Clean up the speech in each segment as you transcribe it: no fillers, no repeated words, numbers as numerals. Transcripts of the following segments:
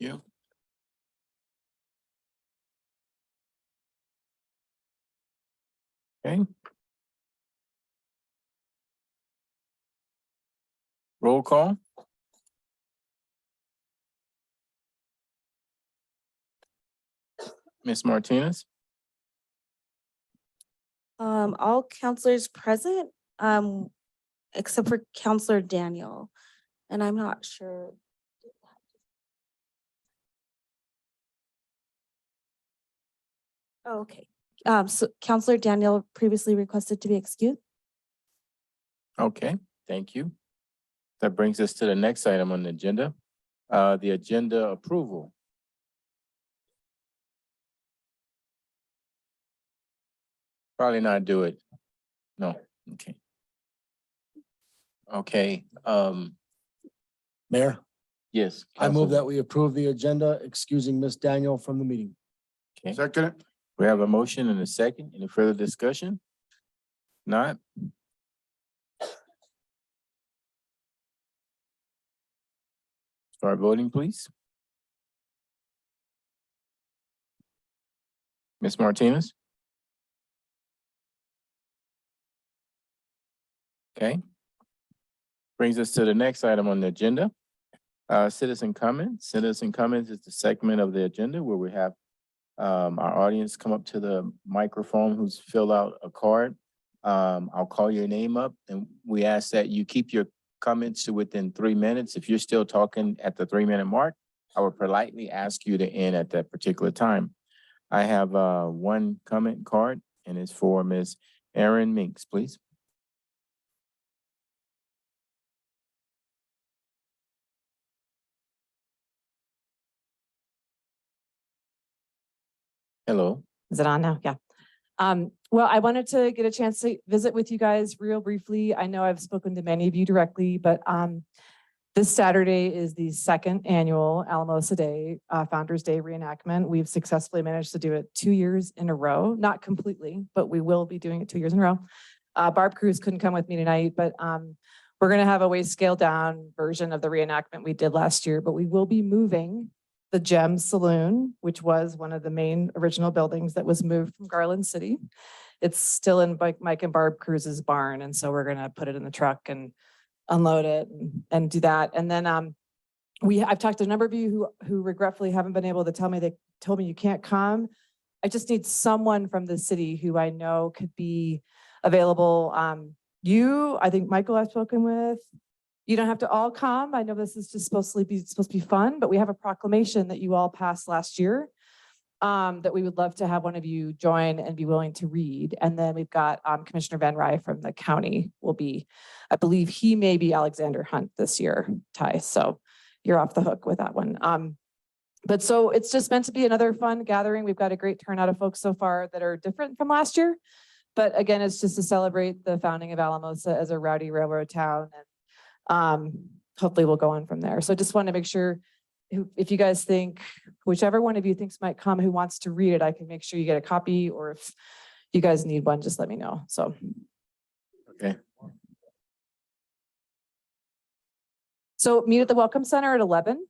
you. Okay. Roll call. Ms. Martinez? All counselors present, except for Counselor Daniel, and I'm not sure. Oh, okay. So Counselor Daniel previously requested to be excused. Okay, thank you. That brings us to the next item on the agenda, the agenda approval. Probably not do it. No, okay. Okay, Mayor, yes. I move Councilman. that we approve the agenda excusing Miss Daniel from the meeting. Okay, Second. we have a motion and a second. Any further discussion? Not? Start voting, please. Ms. Martinez? Okay. Brings us to the next item on the agenda. Citizen comments. Citizen comments is the segment of the agenda where we have our audience come up to the microphone who's filled out a card. I'll call your name up and we ask that you keep your comments to within 3 minutes. If you're still talking at the 3-minute mark, I would politely ask you to end at that particular time. I have one comment card and it's for Ms. Erin Minks, please. Hello. Is it on now? Yeah. Well, I wanted to get a chance to visit with you guys real briefly. I know I've spoken to many of you directly, but this Saturday is the second annual Alamosa Day, Founders Day reenactment. We've successfully managed to do it 2 years in a row, not completely, but we will be doing it 2 years in a row. Barb Cruz couldn't come with me tonight, but we're gonna have a way scaled down version of the reenactment we did last year, but we will be moving the Gem Saloon, which was one of the main original buildings that was moved from Garland City. It's still in Mike and Barb Cruz's barn. And so we're gonna put it in the truck and unload it and do that. And then I've talked to a number of you who regretfully haven't been able to tell me, they told me you can't come. I just need someone from the city who I know could be available. I think Michael I've spoken with. You don't have to all come. I know this is just supposed to be fun, but we have a proclamation that you all passed last year that we would love to have one of you join and be willing to read. And then we've got Commissioner Van Rye from the county will be, I believe he may be Alexander Hunt this year, Ty. So you're off the hook with that one. But so it's just meant to be another fun gathering. We've got a great turnout of folks so far that are different from last year. But again, it's just to celebrate the founding of Alamosa as a rowdy railroad town. And hopefully we'll go on from there. So just want to make sure if you guys think, whichever one of you thinks might come who wants to read it, I can make sure you get a copy, or if you guys need one, just let me know. So. Okay. So meet at the Welcome Center at 11.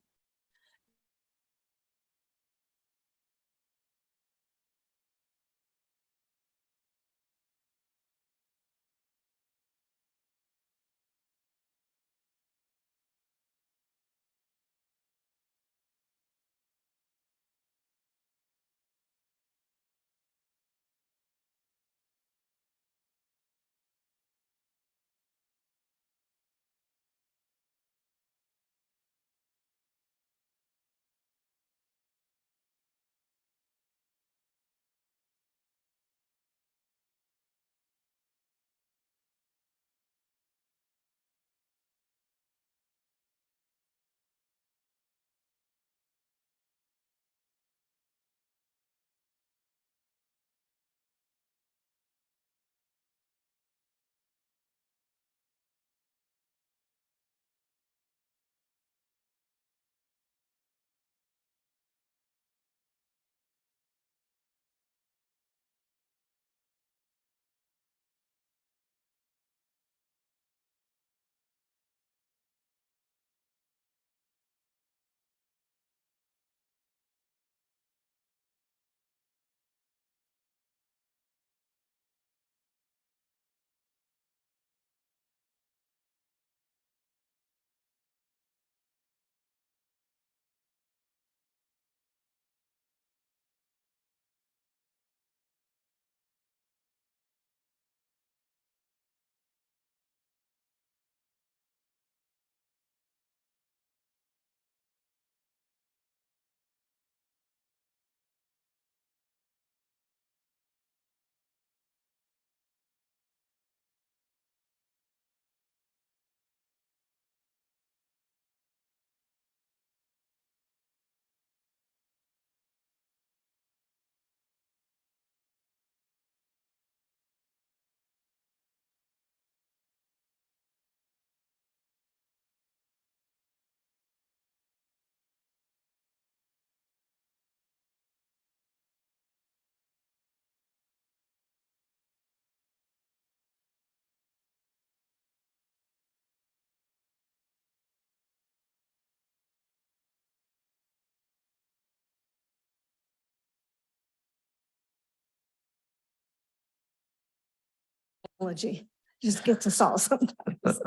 Technology just gets us all sometimes.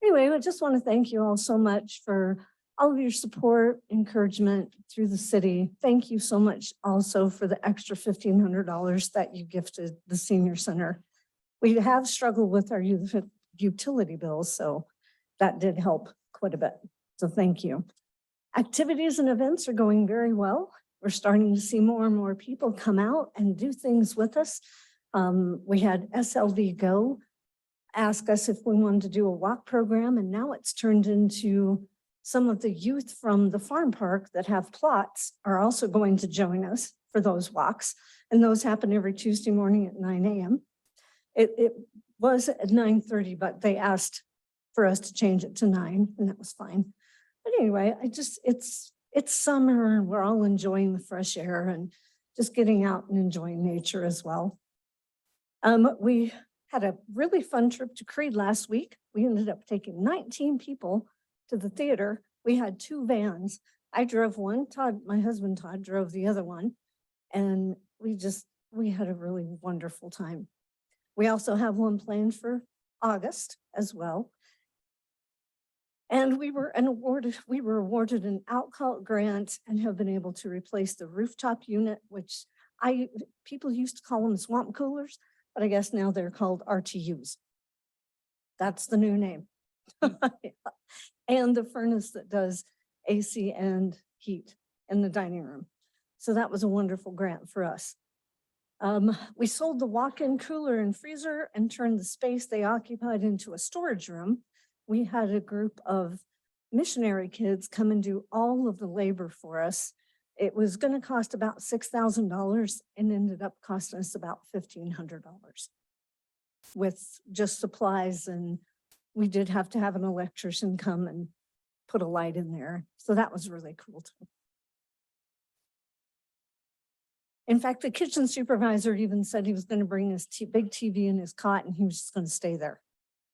Anyway, I just want to thank you all so much for all of your support, encouragement through the city. Thank you so much also for the extra $1,500 that you gifted the senior center. We have struggled with our utility bills, so that did help quite a bit. So thank you. Activities and events are going very well. We're starting to see more and more people come out and do things with us. We had SLV Go ask us if we wanted to do a walk program, and now it's turned into some of the youth from the farm park that have plots are also going to join us for those walks. And those happen every Tuesday morning at 9 a.m. It was at 9:30, but they asked for us to change it to 9, and that was fine. But anyway, it's summer and we're all enjoying the fresh air and just getting out and enjoying nature as well. We had a really fun trip to Creed last week. We ended up taking 19 people to the theater. We had 2 vans. I drove one, my husband Todd drove the other one. And we had a really wonderful time. We also have one planned for August as well. And we were awarded an outcall grant and have been able to replace the rooftop unit, which people used to call them swamp coolers, but I guess now they're called RTUs. That's the new name. And the furnace that does AC and heat in the dining room. So that was a wonderful grant for us. We sold the walk-in cooler and freezer and turned the space they occupied into a storage room. We had a group of missionary kids come and do all of the labor for us. It was going to cost about $6,000 and ended up costing us about $1,500 with just supplies, and we did have to have an electrician come and put a light in there. So that was really cool too. In fact, the kitchen supervisor even said he was going to bring his big TV in his cot and he was just going to stay there.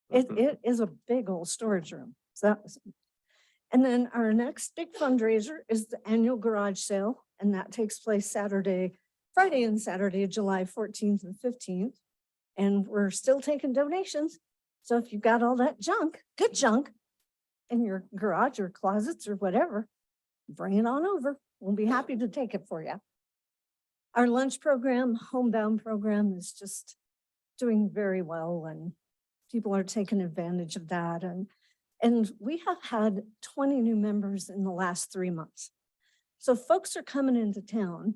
It is a big old storage room. So that was, and then our next big fundraiser is the annual garage sale, and that takes place Friday and Saturday, July 14th and 15th. And we're still taking donations. So if you've got all that junk, good junk in your garage or closets or whatever, bring it on over. We'll be happy to take it for you. Our lunch program, homebound program, is just doing very well, and people are taking advantage of that. And we have had 20 new members in the last 3 months. So folks are coming into town,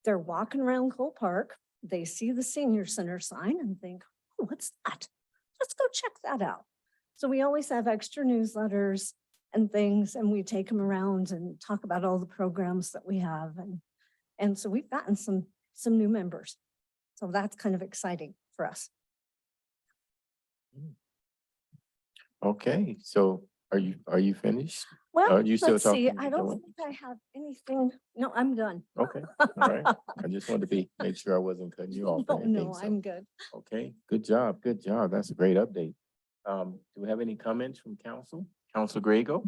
they're walking around Cole Park, they see the senior center sign and think, oh, what's that? Let's go check that out. So we always have extra newsletters and things, and we take them around and talk about all the programs that we have. And so we've gotten some new members. So that's kind of exciting for us. Okay, so are you finished? Well, you still let's see. talking? I don't think I have anything. No, I'm done. Okay, all right. I just wanted to make sure I wasn't cutting you off. or Oh, anything, no, so- I'm good. Okay, good job, good job. That's a great update. Do we have any comments from council? Council Grego?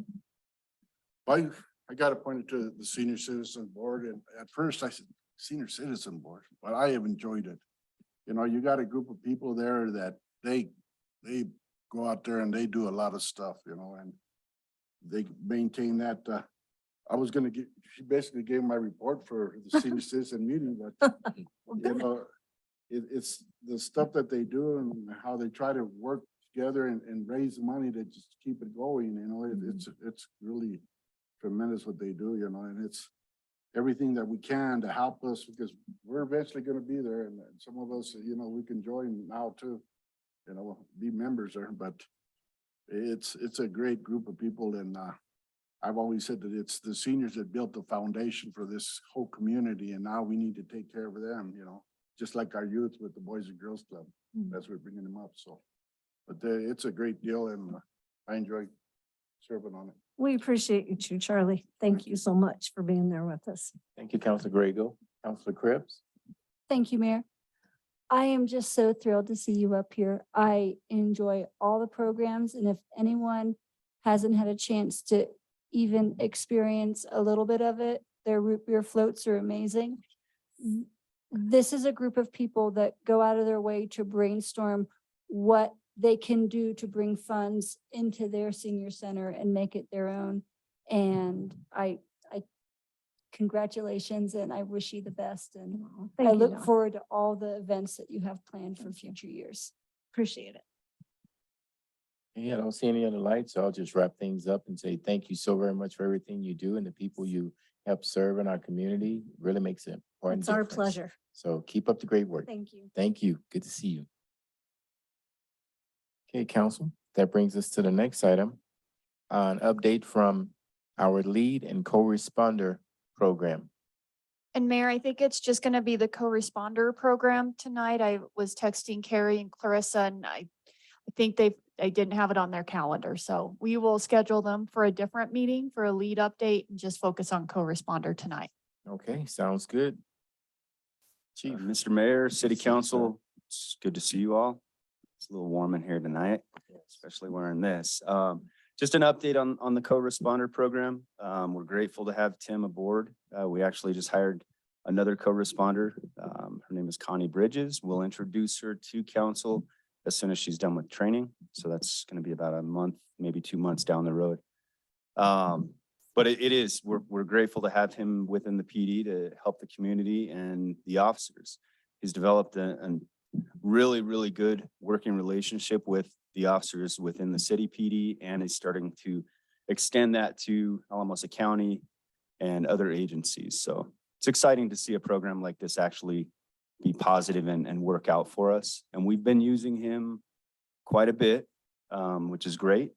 I got appointed to the Senior Citizen Board, and at first I said, Senior Citizen Board, but I have enjoyed it. You know, you got a group of people there that they go out there and they do a lot of stuff, you know, and they maintain that. She basically gave my report for the Senior Citizen meeting, but Well, you good. know, it's the stuff that they do and how they try to work together and raise money to just keep it going, you know, it's really tremendous what they do, you know, and it's everything that we can to help us, because we're eventually going to be there, and some of us, you know, we can join now too, you know, be members there, but it's a great group of people, and I've always said that it's the seniors that built the foundation for this whole community, and now we need to take care of them, you know, just like our youth with the Boys and Girls Club. That's where we're bringing them up. So, but it's a great deal, and I enjoy serving on it. We appreciate you too, Charlie. Thank you so much for being there with us. Thank you, Councilor Grego. Councilor Cribs? Thank you, Mayor. I am just so thrilled to see you up here. I enjoy all the programs, and if anyone hasn't had a chance to even experience a little bit of it, their root beer floats are amazing. this is a group of people that go out of their way to brainstorm what they can do to bring funds into their senior center and make it their own. And I congratulations, and I wish you the best. And Thank I you, look Dawn. forward to all the events that you have planned for future years. Appreciate it. Yeah, I don't see any other lights, so I'll just wrap things up and say thank you so very much for everything you do and the people you help serve in our community. Really makes an important It's our difference. pleasure. So keep up the great work. Thank you. Thank you. Good to see you. Okay, council, that brings us to the next item. An update from our lead and co-responder program. And Mayor, I think it's just gonna be the co-responder program tonight. I was texting Carrie and Clarissa, and I think they didn't have it on their calendar. So we will schedule them for a different meeting for a lead update and just focus on co-responder tonight. Okay, sounds good. Chief. Mr. Mayor, City Council, it's good to see you all. It's a little warm in here tonight, especially wearing this. Just an update on the co-responder program. We're grateful to have Tim aboard. We actually just hired another co-responder. Her name is Connie Bridges. We'll introduce her to council as soon as she's done with training. So that's going to be about a month, maybe 2 months down the road. But we're grateful to have him within the PD to help the community and the officers. He's developed a really, really good working relationship with the officers within the city PD, and is starting to extend that to Alamosa County and other agencies. So it's exciting to see a program like this actually be positive and work out for us. And we've been using him quite a bit, which is great.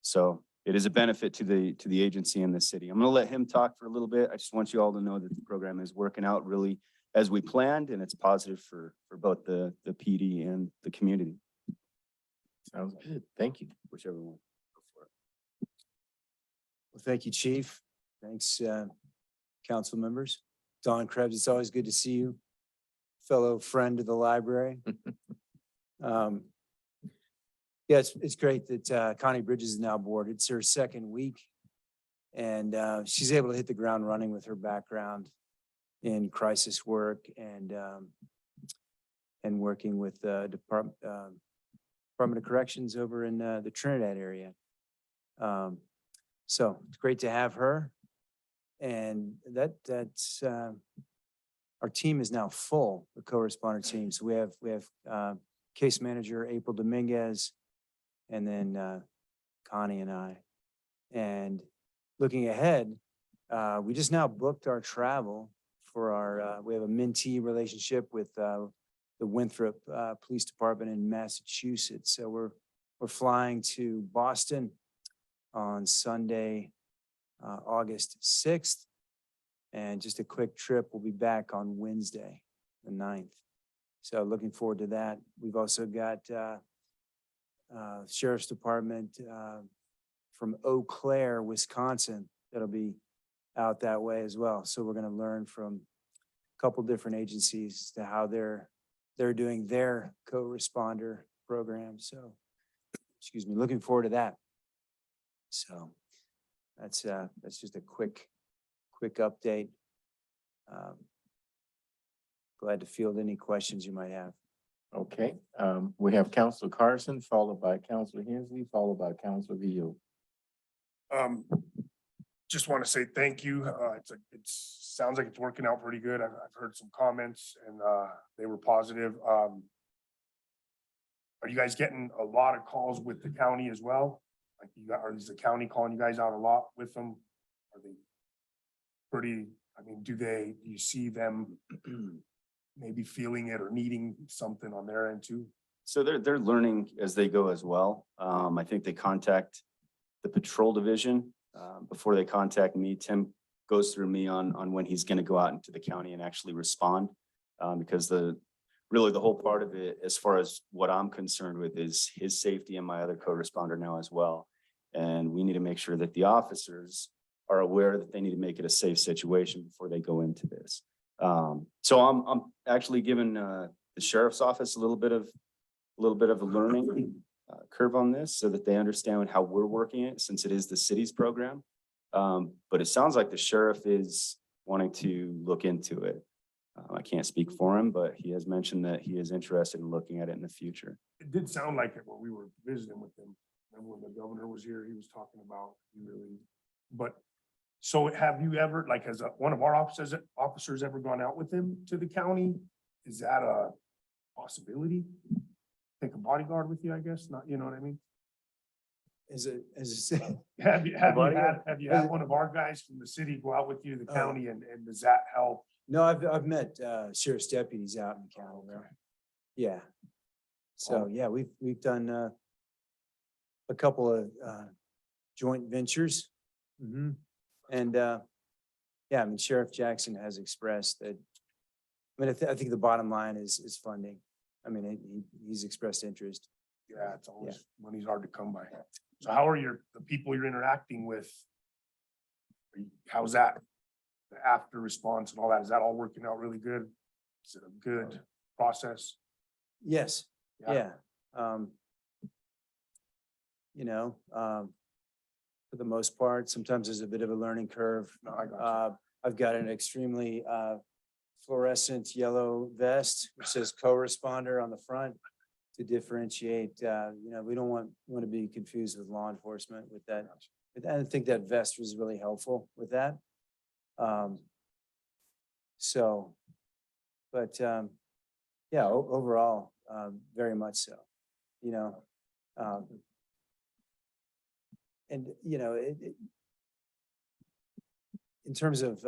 So it is a benefit to the agency and the city. I'm going to let him talk for a little bit. I just want you all to know that the program is working out really as we planned, and it's positive for both the PD and the community. Sounds good. Thank you. Whichever one. Go for it. Well, thank you, Chief. Thanks, council members. Don Krebs, it's always good to see you, fellow friend of the library. Yeah, it's great that Connie Bridges is now aboard. It's her second week, and she's able to hit the ground running with her background in crisis work and working with the Department of Corrections over in the Trinidad area. So it's great to have her. And that's our team is now full, the co-responder team. So we have case manager April Dominguez, and then Connie and I. And looking ahead, we just now booked our travel for our, we have a mentee relationship with the Winthrop Police Department in Massachusetts. So we're flying to Boston on Sunday, August 6th. And just a quick trip, we'll be back on Wednesday, the 9th. So looking forward to that. We've also got Sheriff's Department from Eau Claire, Wisconsin, that'll be out that way as well. So we're going to learn from a couple different agencies to how they're doing their co-responder program. So, excuse me, looking forward to that. So that's just a quick update. Glad to field any questions you might have. Okay, we have Counselor Carson, followed by Counselor Hensley, followed by Counselor Vio. Just want to say thank you. It sounds like it's working out pretty good. I've heard some comments and they were positive. Are you guys getting a lot of calls with the county as well? Like is the county calling you guys out a lot with them? Are they pretty, I mean, do you see them maybe feeling it or needing something on their end too? So they're learning as they go as well. I think they contact the patrol division before they contact me. Tim goes through me on when he's going to go out into the county and actually respond, because really the whole part of it, as far as what I'm concerned with, is his safety and my other co-responder now as well. And we need to make sure that the officers are aware that they need to make it a safe situation before they go into this. So I'm actually giving the sheriff's office a little bit of a learning curve on this, so that they understand how we're working it, since it is the city's program. But it sounds like the sheriff is wanting to look into it. I can't speak for him, but he has mentioned that he is interested in looking at it in the future. It did sound like it when we were visiting with him. And when the governor was here, he was talking about, he really, but, so have you ever, like, has one of our officers ever gone out with him to the county? Is that a possibility? Take a bodyguard with you, I guess, not, you know what I mean? As I said, Have you bodyguard? had one of our guys from the city go out with you to the county and does that help? no, I've met sheriff's deputies out in the county. Okay. Yeah. So, yeah, we've done a couple of joint ventures. Mhm. And yeah, I mean, Sheriff Jackson has expressed that, I mean, I think the bottom line is funding. I mean, he's expressed interest. Yeah, it's always, money's hard to come by. So how are the people you're interacting with? How's that? The after response and all that, is that all working out really good? Is it a good process? Yes, Yeah. yeah. You know, for the most part, sometimes there's a bit of a learning curve. No, I got I've got an extremely fluorescent yellow vest, which says co-responder on the front to differentiate, you know, we don't want to be confused with law enforcement with that. I think that vest was really helpful with that. So, but yeah, overall, very much so, you know. And, you know, in terms of,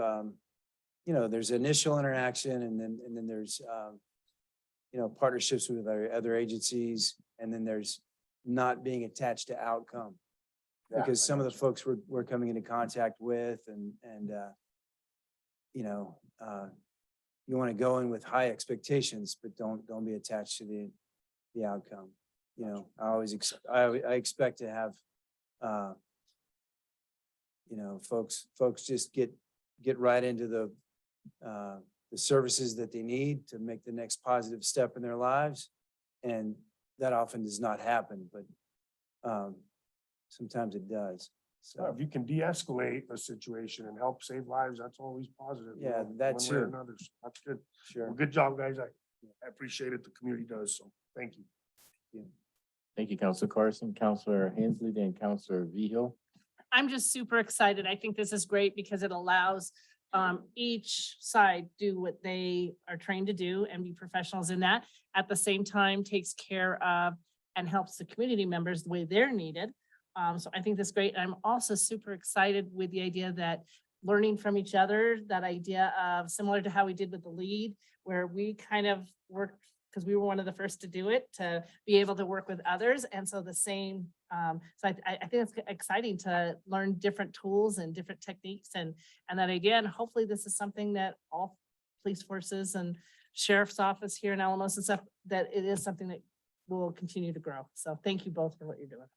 you know, there's initial interaction and then there's, you know, partnerships with other agencies, and then there's not being attached to outcome. Yeah, Because I some of the gotcha. folks we're coming into contact with and, you know, you want to go in with high expectations, but don't be attached to the outcome. You know, I expect to have, you know, folks just get right into the services that they need to make the next positive step in their lives. And that often does not happen, but sometimes it does. So So, if you can de-escalate a situation and help save lives, that's always positive. you Yeah, know, that one way or too. another. So that's good. sure. Well, good job, guys. I appreciate it. The community does. So thank you. Thank you, Counselor Carson, Counselor Hensley, then Counselor Vihil. I'm just super excited. I think this is great because it allows each side do what they are trained to do and be professionals in that. At the same time, takes care of and helps the community members the way they're needed. So I think that's great. I'm also super excited with the idea that learning from each other, that idea of similar to how we did with the lead, where we kind of worked because we were one of the first to do it, to be able to work with others. And so the same, so I think it's exciting to learn different tools and different techniques. And that again, hopefully this is something that all police forces and sheriff's office here in Alamosa and stuff, that it is something that will continue to grow. So thank you both for what you're doing.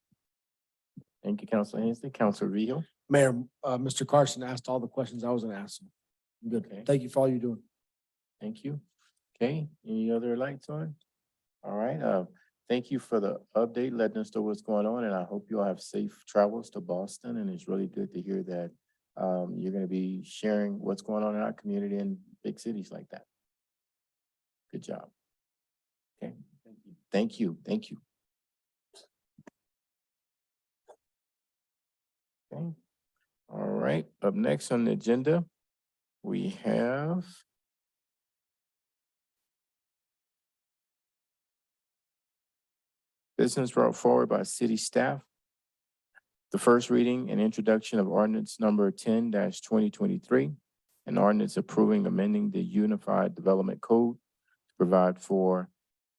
Thank you, Counselor Hensley, Counselor Vihil. Mayor, Mr. Carson asked all the questions I was gonna ask him. Good. Okay. Thank you for all you're doing. Thank you. Okay, any other lights on? All right, thank you for the update, letting us know what's going on, and I hope you all have safe travels to Boston, and it's really good to hear that you're gonna be sharing what's going on in our community in big cities like that. Good job. Okay, thank you, thank you. Okay, all right, up next on the agenda, we have business brought forward by city staff. The first reading and introduction of ordinance number 10-2023, an ordinance approving amending the Unified Development Code to provide for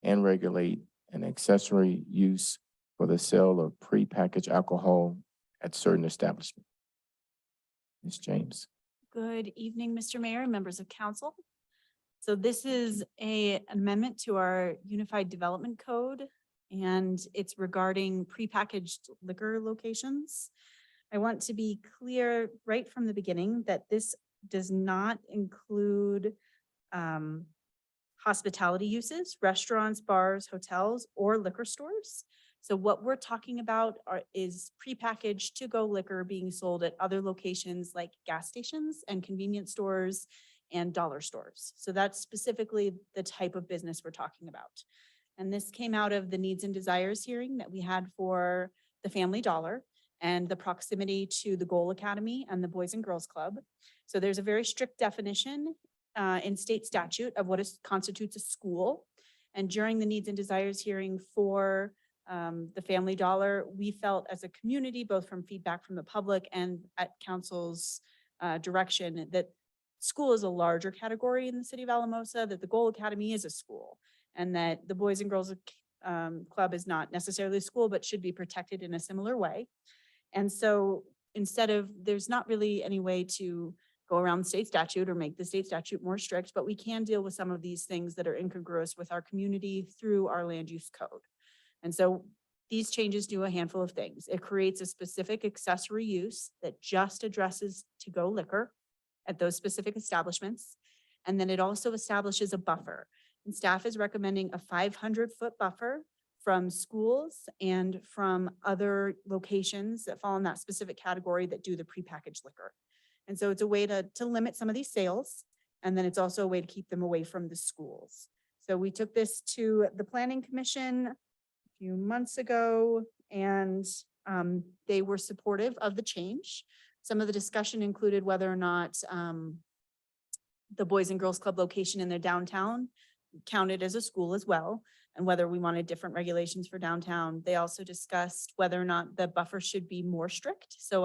and regulate an accessory use for the sale of prepackaged alcohol at certain establishments. Ms. James. Good evening, Mr. Mayor and members of council. So this is an amendment to our Unified Development Code, and it's regarding prepackaged liquor locations. I want to be clear right from the beginning that this does not include hospitality uses, restaurants, bars, hotels, or liquor stores. So what we're talking about is prepackaged to-go liquor being sold at other locations like gas stations and convenience stores and dollar stores. So that's specifically the type of business we're talking about. And this came out of the needs and desires hearing that we had for the Family Dollar and the proximity to the Goal Academy and the Boys and Girls Club. So there's a very strict definition in state statute of what constitutes a school. And during the needs and desires hearing for the Family Dollar, we felt as a community, both from feedback from the public and at council's direction, that school is a larger category in the city of Alamosa, that the Goal Academy is a school, and that the Boys and Girls Club is not necessarily a school, but should be protected in a similar way. And so instead of, there's not really any way to go around the state statute or make the state statute more strict, but we can deal with some of these things that are incongruous with our community through our land use code. And so these changes do a handful of things. It creates a specific accessory use that just addresses to-go liquor at those specific establishments. And then it also establishes a buffer. And staff is recommending a 500-foot buffer from schools and from other locations that fall in that specific category that do the prepackaged liquor. And so it's a way to limit some of these sales. And then it's also a way to keep them away from the schools. So we took this to the Planning Commission a few months ago, and they were supportive of the change. Some of the discussion included whether or not the Boys and Girls Club location in their downtown counted as a school as well, and whether we wanted different regulations for downtown. They also discussed whether or not the buffer should be more strict. So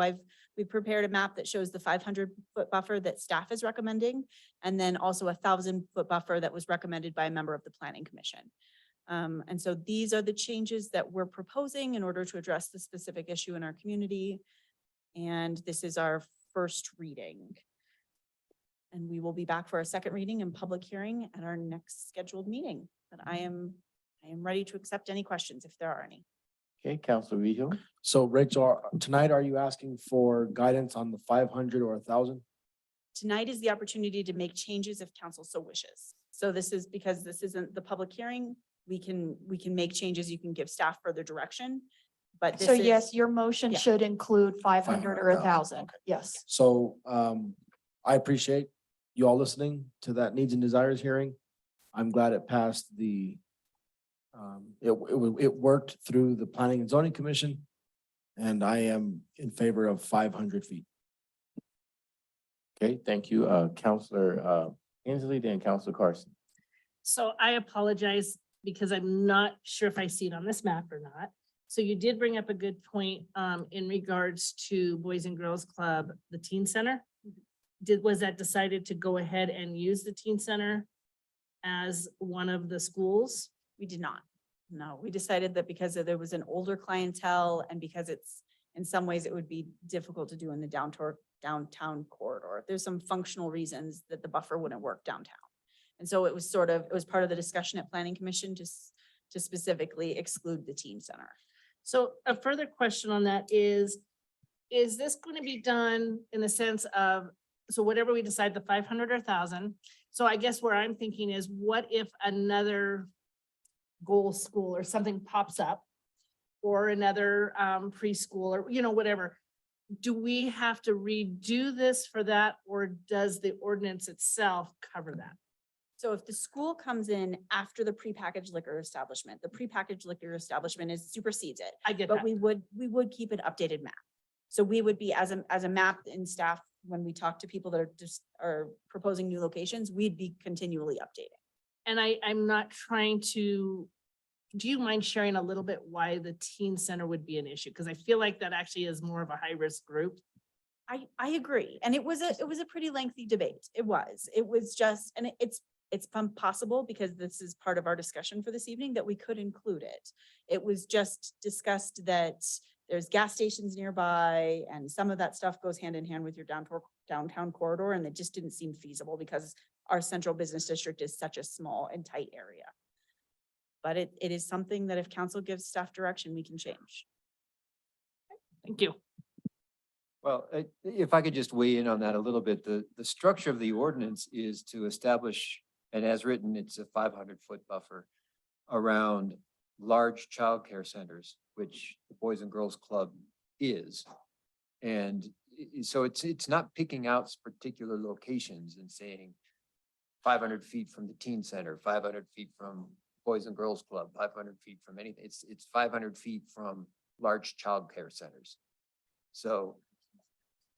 we've prepared a map that shows the 500-foot buffer that staff is recommending, and then also a 1,000-foot buffer that was recommended by a member of the Planning Commission. And so these are the changes that we're proposing in order to address the specific issue in our community. And this is our first reading. And we will be back for a second reading and public hearing at our next scheduled meeting. But I am ready to accept any questions if there are any. Okay, Counselor Vigil. So Rachel, tonight, are you asking for guidance on the 500 or 1,000? Tonight is the opportunity to make changes if council so wishes. So this is because this isn't the public hearing. We can make changes. You can give staff further direction. But this So is- yes, your motion Yeah. should include 500 or 1,000. okay. Yes. So I appreciate you all listening to that needs and desires hearing. I'm glad it passed the, it worked through the Planning and Zoning Commission. And I am in favor of 500 feet. Okay, thank you, Counselor Inslee, then Counselor Carson. So I apologize because I'm not sure if I see it on this map or not. So you did bring up a good point in regards to Boys and Girls Club, the Teen Center. Was that decided to go ahead and use the Teen Center as one of the schools? We did not. No, we decided that because there was an older clientele and because it's, in some ways, it would be difficult to do in the downtown corridor. There's some functional reasons that the buffer wouldn't work downtown. And so it was part of the discussion at Planning Commission to specifically exclude the teen center. So a further question on that is this going to be done in the sense of, so whatever we decide, the 500 or 1,000. So I guess where I'm thinking is, what if another goal school or something pops up, or another preschool, or, whatever? Do we have to redo this for that, or does the ordinance itself cover that? So if the school comes in after the prepackaged liquor establishment, the prepackaged liquor establishment supersedes it. I get But that. we would keep an updated map. So we would be as a map in staff, when we talk to people that are proposing new locations, we'd be continually updating. And I'm not trying to, do you mind sharing a little bit why the teen center would be an issue? Because I feel like that actually is more of a high-risk group. I agree. And it was a pretty lengthy debate. It was just, and it's possible, because this is part of our discussion for this evening, that we could include it. It was just discussed that there's gas stations nearby, and some of that stuff goes hand in hand with your downtown corridor, and it just didn't seem feasible because our central business district is such a small and tight area. But it is something that if council gives staff direction, we can change. Thank you. Well, if I could just weigh in on that a little bit, the structure of the ordinance is to establish, and as written, it's a 500-foot buffer around large childcare centers, which the Boys and Girls Club is. And so it's not picking out particular locations and saying feet from the teen center, 500 feet from Boys and Girls Club, 500 feet from anything. It's 500 feet from large childcare centers. So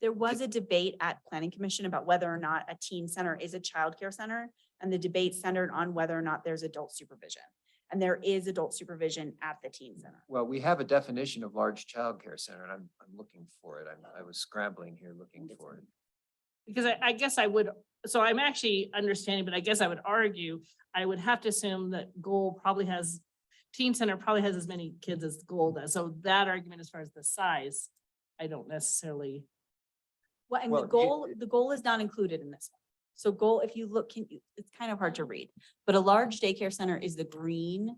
There was a debate at Planning Commission about whether or not a teen center is a childcare center, and the debate centered on whether or not there's adult supervision. And there is adult supervision at the teen center. well, we have a definition of large childcare center, and I'm looking for it. I was scrambling here looking for it. Because I guess I would, so I'm actually understanding, but I guess I would argue, I would have to assume that Goal probably has, teen center probably has as many kids as Goal does. So that argument as far as the size, I don't necessarily. Well, and Well, the goal is not included in this one. So goal, if you look, it's kind of hard to read, but a large daycare center is the green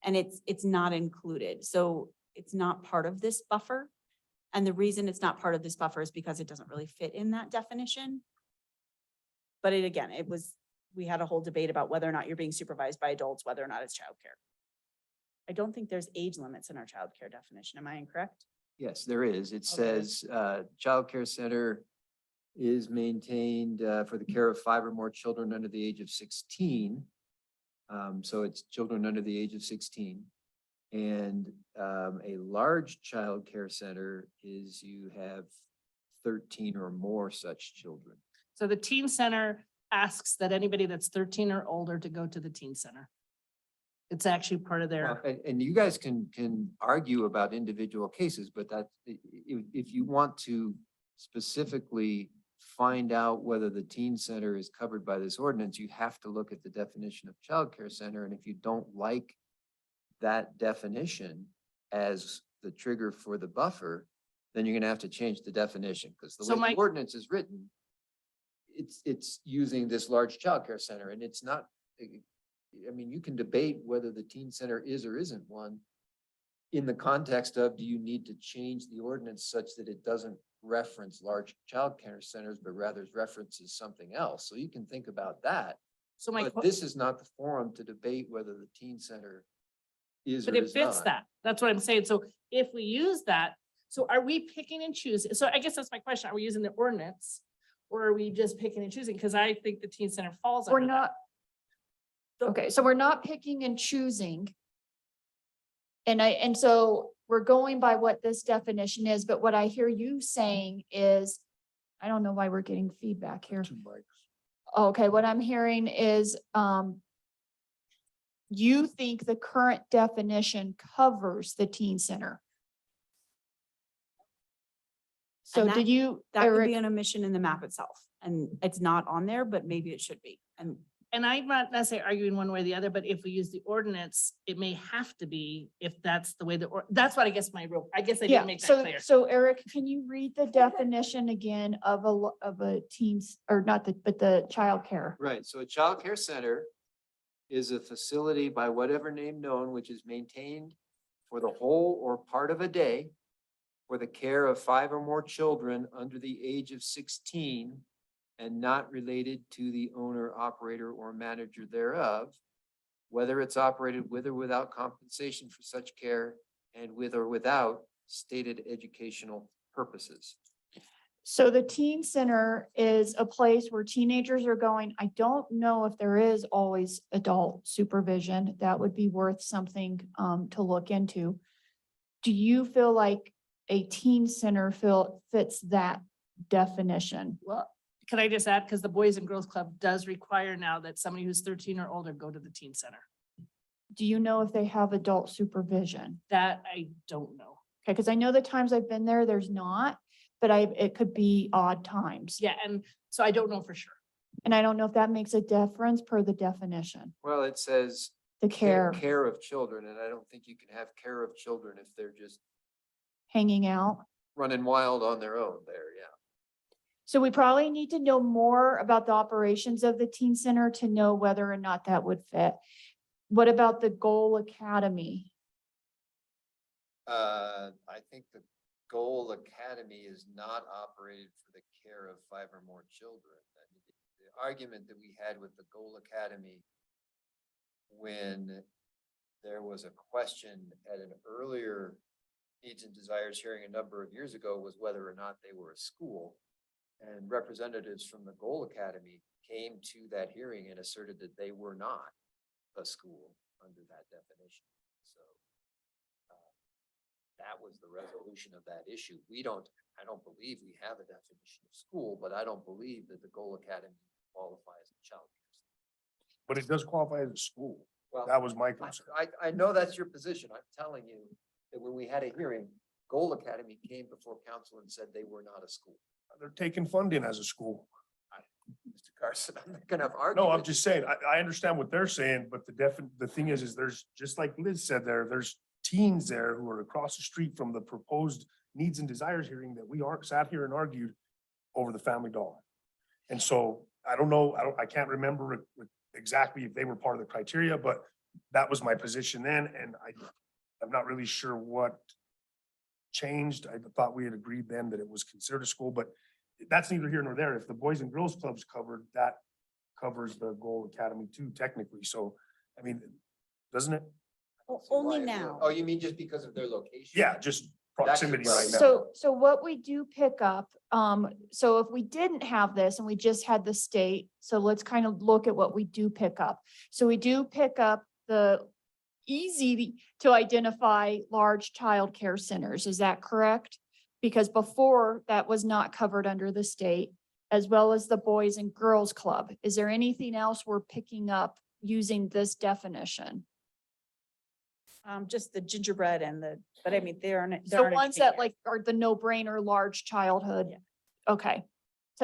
and it's not included. So it's not part of this buffer. And the reason it's not part of this buffer is because it doesn't really fit in that definition. But we had a whole debate about whether or not you're being supervised by adults, whether or not it's childcare. I don't think there's age limits in our childcare definition. Am I incorrect? Yes, there is. It Okay. says, childcare center is maintained, for the care of 5 or more children under the age of 16. So it's children under the age of 16. And, a large childcare center is you have 13 or more such children. So the teen center asks that anybody that's 13 or older to go to the teen center. It's actually part of Well, their, and you guys can argue about individual cases, but that, if you want to specifically find out whether the teen center is covered by this ordinance, you have to look at the definition of childcare center, and if you don't like that definition as the trigger for the buffer, then you're gonna have to change the definition, because the So way my- the ordinance is written, it's using this large childcare center, and it's not, I mean, you can debate whether the teen center is or isn't one in the context of, do you need to change the ordinance such that it doesn't reference large childcare centers, but rather references something else? So you can think about that. so my, But this is not the forum to debate whether the teen center is or but it is fits not. that. That's what I'm saying. So if we use that, so are we picking and choosing? So I guess that's my question. Are we using the ordinance? Or are we just picking and choosing? Because I think the teen center falls We're under that. not. Okay, so we're not picking and choosing. And so we're going by what this definition is, but what I hear you saying is, I don't know why we're getting feedback here. 2 mics. Okay, what I'm hearing is, you think the current definition covers the teen center. So And did you, That could Eric, be an omission in the map itself, and it's not on there, but maybe it should be. And I'm not necessarily arguing one way or the other, but if we use the ordinance, it may have to be if that's the way that's what I guess I guess I yeah, didn't make that so, clear. so Eric, can you read the definition again of a teens, or not but the childcare? Right, so a childcare center is a facility by whatever name known, which is maintained for the whole or part of a day for the care of 5 or more children under the age of 16 and not related to the owner, operator, or manager thereof, whether it's operated with or without compensation for such care and with or without stated educational purposes. So the teen center is a place where teenagers are going. I don't know if there is always adult supervision. That would be worth something to look into. Do you feel like a teen center fits that definition? Well, can I just add, because the Boys and Girls Club does require now that somebody who's 13 or older go to the teen center. Do you know if they have adult supervision? That I don't know. Okay, because I know the times I've been there, there's not, but it could be odd times. Yeah, and so I don't know for sure. And I don't know if that makes a difference per the definition, Well, it says the care, care of children, and I don't think you can have care of children if they're just hanging out. running wild on their own there, yeah. So we probably need to know more about the operations of the teen center to know whether or not that would fit. What about the Goal Academy? I think the Goal Academy is not operated for the care of 5 or more children. I mean, the argument that we had with the Goal Academy when there was a question at an earlier Needs and Desires hearing a number of years ago was whether or not they were a school. And representatives from the Goal Academy came to that hearing and asserted that they were not a school under that definition. So that was the resolution of that issue. I don't believe we have a definition of school, but I don't believe that the Goal Academy qualifies as child care. But it does qualify as a school. Well, That was my concern. I know that's your position. I'm telling you that when we had a hearing, Goal Academy came before council and said they were not a school. They're taking funding as a school. Mr. Carson, I'm not gonna argue. No, I'm with you. just saying, I understand what they're saying, but the thing is there's, just like Liz said there's teens there who are across the street from the proposed needs and desires hearing that we sat here and argued over the Family Dollar. And so I don't know, I can't remember exactly if they were part of the criteria, but that was my position then, and I'm not really sure what changed. I thought we had agreed then that it was considered a school, but that's neither here nor there. If the Boys and Girls Club's covered, that covers the Goal Academy too, technically. So, I mean, doesn't it? Only Why- now. Oh, you mean just because of their location? Yeah, just proximity right now. So what we do pick up, so if we didn't have this and we just had the state, so let's kind of look at what we do pick up. So we do pick up the easy to identify large childcare centers. Is that correct? Because before that was not covered under the state, as well as the Boys and Girls Club. Is there anything else we're picking up using this definition? Just the gingerbread but I mean, they aren't. The ones that like are the no-brainer large childhood. Okay.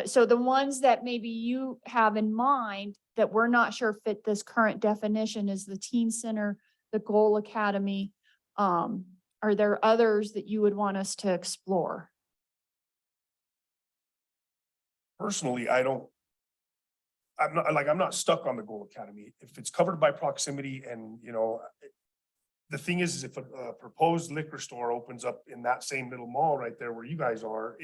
So the ones that maybe you have in mind that we're not sure fit this current definition is the Teen Center, the Goal Academy. Are there others that you would want us to explore? Personally, I'm not stuck on the Goal Academy. If it's covered by proximity and, the thing is if a proposed liquor store opens up in that same little mall right there where you guys are,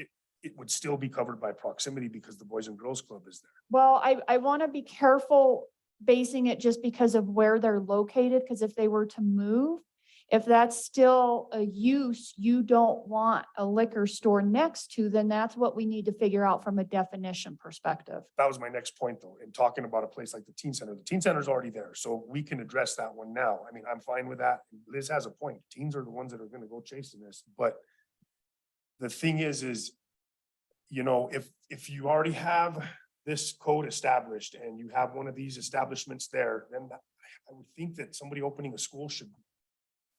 it would still be covered by proximity because the Boys and Girls Club is there. Well, I want to be careful basing it just because of where they're located, because if they were to move, if that's still a use you don't want a liquor store next to, then that's what we need to figure out from a definition perspective. That was my next point though, in talking about a place like the Teen Center. The Teen Center is already there, so we can address that one now. I mean, I'm fine with that. Liz has a point. Teens are the ones that are gonna go chasing this, but the thing is, if you already have this code established and you have one of these establishments there, then I would think that somebody opening a school should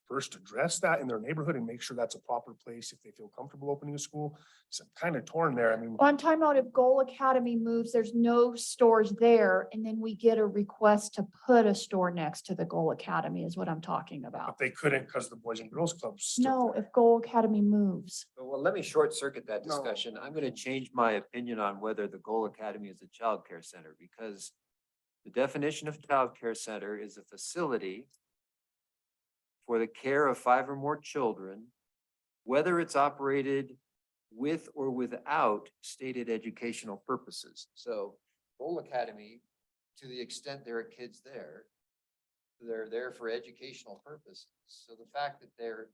first address that in their neighborhood and make sure that's a proper place if they feel comfortable opening a school. So I'm kind of torn there. I mean, On time out, if Goal Academy moves, there's no stores there, and then we get a request to put a store next to the Goal Academy is what I'm talking but about. they couldn't because the Boys and Girls Club's No, still there. if Goal Academy moves. Well, let me short circuit that No. discussion. I'm gonna change my opinion on whether the Goal Academy is a childcare center, because the definition of childcare center is a facility for the care of 5 or more children, whether it's operated with or without stated educational purposes. So Goal Academy, to the extent there are kids there, they're there for educational purposes. So the fact that they're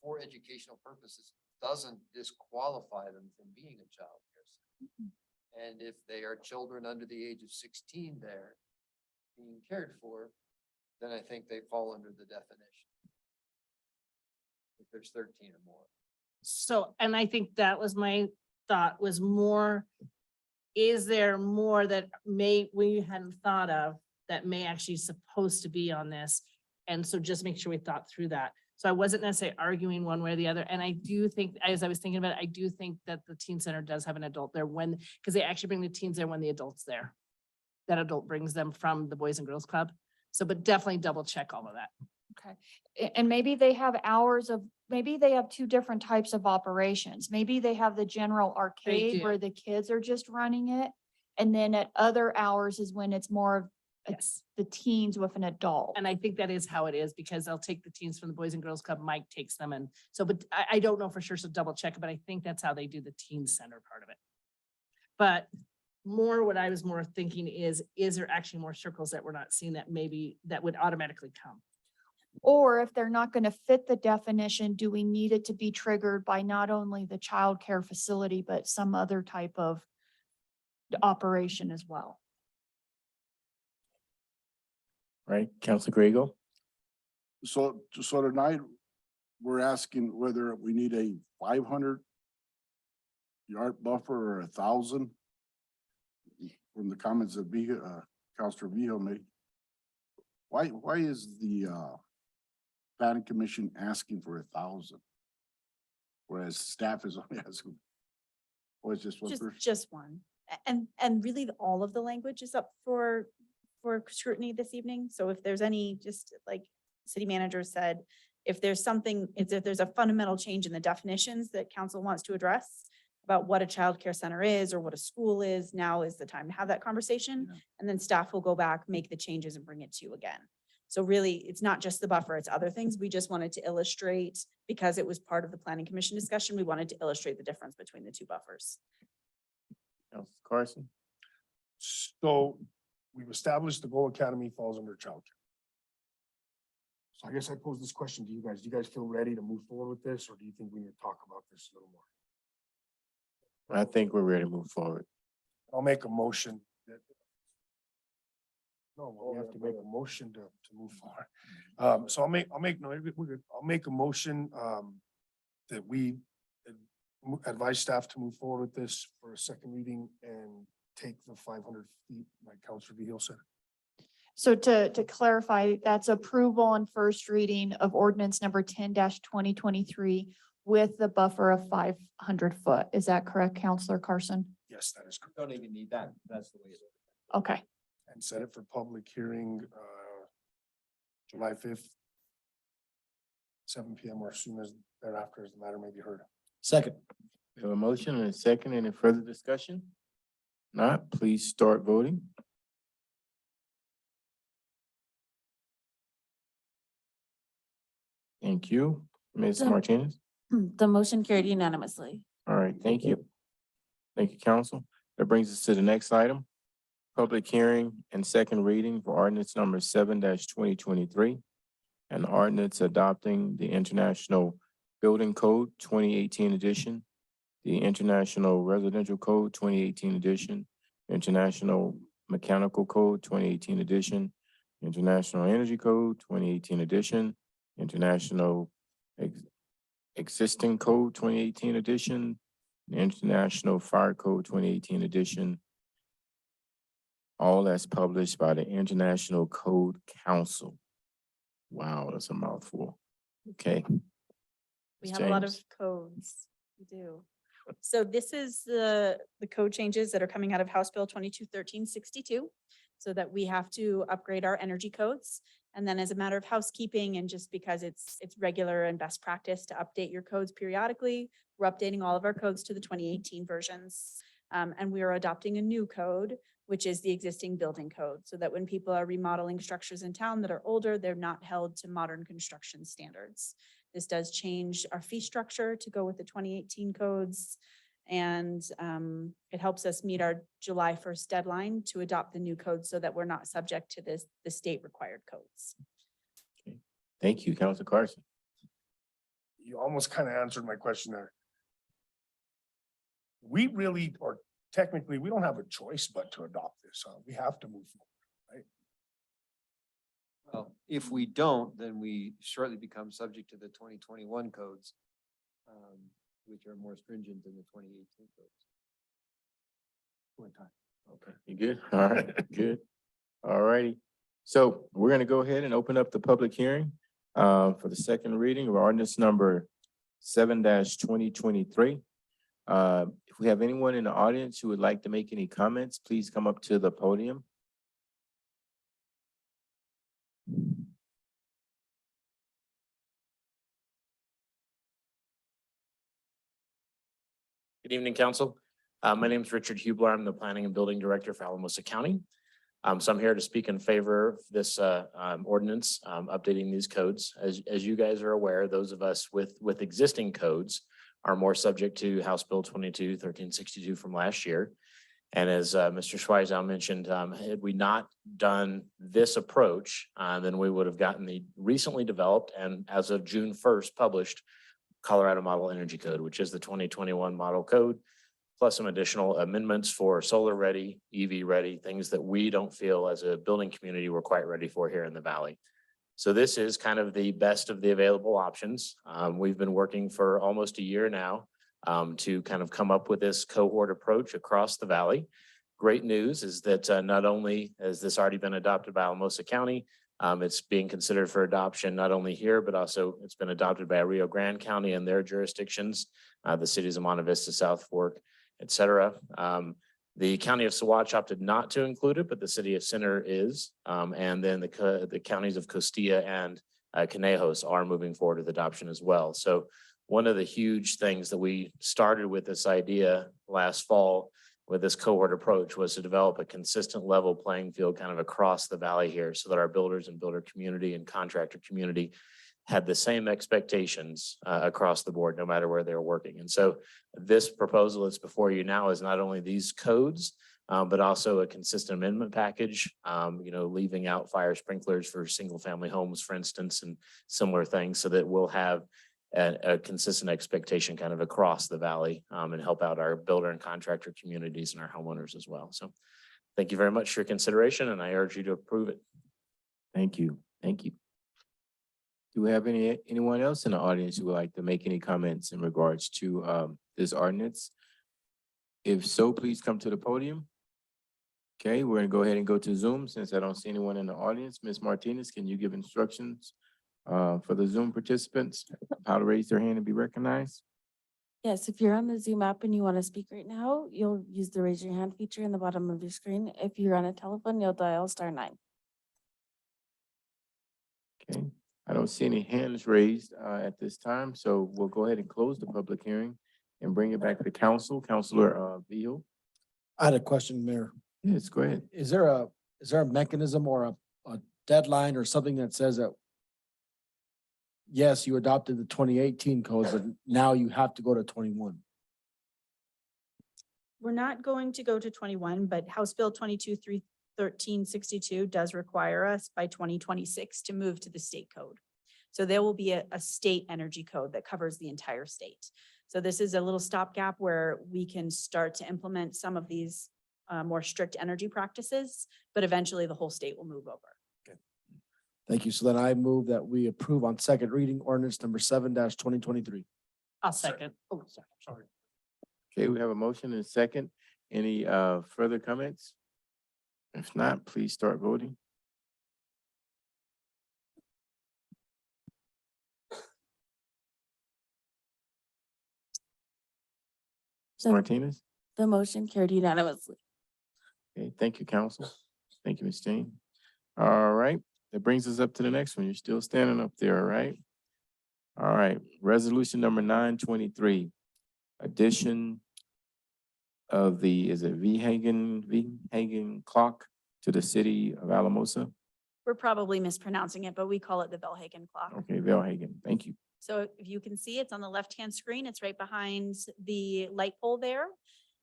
for educational purposes doesn't disqualify them from being a child care center. And if they are children under the age of 16 there being cared for, then I think they fall under the definition. If there's 13 or more. So, and I think that was my thought was more, is there more that we hadn't thought of that may actually supposed to be on this? And so just make sure we thought through that. So I wasn't necessarily arguing one way or the other. And I do think, as I was thinking about it, I do think that the teen center does have an adult there because they actually bring the teens there when the adult's there. That adult brings them from the Boys and Girls Club. So, but definitely double check all of that. Okay. And maybe they have maybe they have two different types of operations. Maybe they have the general arcade do. where the kids are just running it. And then at other hours is when it's more of Yes. the teens with an adult. And I think that is how it is because they'll take the teens from the Boys and Girls Club. Mike takes them. And so, but I don't know for sure. So double check it, but I think that's how they do the teen center part of it. But what I was more thinking is there actually more circles that we're not seeing that maybe that would automatically come? Or if they're not going to fit the definition, do we need it to be triggered by not only the childcare facility, but some other type of operation as well. Right, Council Grego? So tonight, we're asking whether we need a 500-yard buffer or 1,000. From the comments that Councilor Vio made. Why is the planning commission asking for 1,000? Whereas staff is only asking. Or is just one person? Just one. And really all of the language is up for scrutiny this evening. So if there's any, just like city manager said, if there's something, if there's a fundamental change in the definitions that council wants to address about what a childcare center is or what a school is, now is the time to have that conversation. Yeah. And then staff will go back, make the changes and bring it to you again. So really, it's not just the buffer, it's other things. We just wanted to illustrate, because it was part of the planning commission discussion, we wanted to illustrate the difference between the two buffers. Council Carson? So we've established the Goal Academy falls under childcare. So I guess I pose this question to you guys. Do you guys feel ready to move forward with this, or do you think we need to talk about this a little more? I think we're ready to move forward. I'll make a motion that. No, we have to make a motion to move forward. So I'll make, no, we're good. I'll make a motion, that we advise staff to move forward with this for a second reading and take the 500 feet like Councilor Vihil said. So to clarify, that's approval on first reading of ordinance number 10-2023 with the buffer of 500 foot. Is that correct, Counselor Carson? Yes, that is correct. Don't even need that. That's the way it is. Okay. And set it for public hearing, July 5th, 7 PM or as soon as thereafter as the matter may be heard. Second. We have a motion and a second. Any further discussion? Not, please start voting. Thank you. Ms. So- Martinez? The motion carried unanimously. All right, thank you. Thank you, council. That brings us to the next item. Public hearing and second reading for ordinance number 7-2023. An ordinance adopting the International Building Code 2018 edition, the International Residential Code 2018 edition, International Mechanical Code 2018 edition, International Energy Code 2018 edition, International Existing Code 2018 edition, the International Fire Code 2018 edition, all as published by the International Code Council. Wow, that's a mouthful. Okay. We Ms. have a lot of James. codes. We do. So this is the code changes that are coming out of House Bill 221362, so that we have to upgrade our energy codes. And then as a matter of housekeeping, and just because it's regular and best practice to update your codes periodically, we're updating all of our codes to the 2018 versions. And we are adopting a new code, which is the existing building code, so that when people are remodeling structures in town that are older, they're not held to modern construction standards. This does change our fee structure to go with the 2018 codes. And it helps us meet our July 1st deadline to adopt the new code so that we're not subject to the state required codes. Thank you, Council Carson. You almost kind of answered my question there. We really, or technically, we don't have a choice but to adopt this. We have to move forward. Well, if we don't, then we shortly become subject to the 2021 codes, which are more stringent than the 2018 codes. One time. Okay, you good? All right, good. All righty. So we're gonna go ahead and open up the public hearing for the second reading of ordinance number 7-2023. If we have anyone in the audience who would like to make any comments, please come up to the podium. Good evening, council. My name is Richard Hubler. I'm the Planning and Building Director for Alamosa County. So I'm here to speak in favor of this ordinance, updating these codes. As you guys are aware, those of us with existing codes are more subject to House Bill 22-1362 from last year. And as Mr. Schweizow mentioned, had we not done this approach, then we would have gotten the recently developed and as of June 1st published Colorado Model Energy Code, which is the 2021 model code. plus some additional amendments for solar ready, EV ready, things that we don't feel as a building community we're quite ready for here in the valley. So this is kind of the best of the available options. We've been working for almost a year now to kind of come up with this cohort approach across the valley. Great news is that not only has this already been adopted by Alamosa County, it's being considered for adoption not only here, but also it's been adopted by Rio Grande County and their jurisdictions, the cities of Monte Vista, South Fork, et cetera. The county of Saguache opted not to include it, but the city of Center is. And then the counties of Costilla and Conejos are moving forward with adoption as well. So one of the huge things that we started with this idea last fall with this cohort approach was to develop a consistent level playing field kind of across the valley here so that our builders and builder community and contractor community had the same expectations across the board, no matter where they're working. And so this proposal that's before you now is not only these codes, but also a consistent amendment package, leaving out fire sprinklers for single family homes, for instance, and similar things so that we'll have a consistent expectation kind of across the valley and help out our builder and contractor communities and our homeowners as well. So thank you very much for your consideration, and I urge you to approve it. Thank you. Thank you. Do we have anyone else in the audience who would like to make any comments in regards to this ordinance? If so, please come to the podium. Okay, we're gonna go ahead and go to Zoom since I don't see anyone in the audience. Ms. Martinez, can you give instructions for the Zoom participants, how to raise their hand and be recognized? Yes, if you're on the Zoom app and you want to speak right now, you'll use the raise your hand feature in the bottom of your screen. If you're on a telephone, you'll dial *9. Okay, I don't see any hands raised at this time, so we'll go ahead and close the public hearing and bring it back to council. Councilor Beal. I had a question, Mayor. Yes, go ahead. Is there a mechanism or a deadline or something that says that yes, you adopted the 2018 codes, but now you have to go to 21? We're not going to go to 21, but House Bill 22-1362 does require us by 2026 to move to the state code. So there will be a state energy code that covers the entire state. So this is a little stopgap where we can start to implement some of these more strict energy practices, but eventually the whole state will move over. Thank you. So then I move that we approve on second reading ordinance number 7-2023. I'll second. Oh, sorry. Okay, we have a motion and a second. Any further comments? If not, please start voting. So Martinez? the motion carried unanimously. Okay, thank you, council. Thank you, Ms. Jane. All right, that brings us up to the next one. You're still standing up there, right? All right, resolution number 923, addition of the, is it V-Hagen clock to the city of Alamosa? We're probably mispronouncing it, but we call it the Belhagen clock. Okay, Velhagen, thank you. So if you can see, it's on the left-hand screen. It's right behind the light pole there.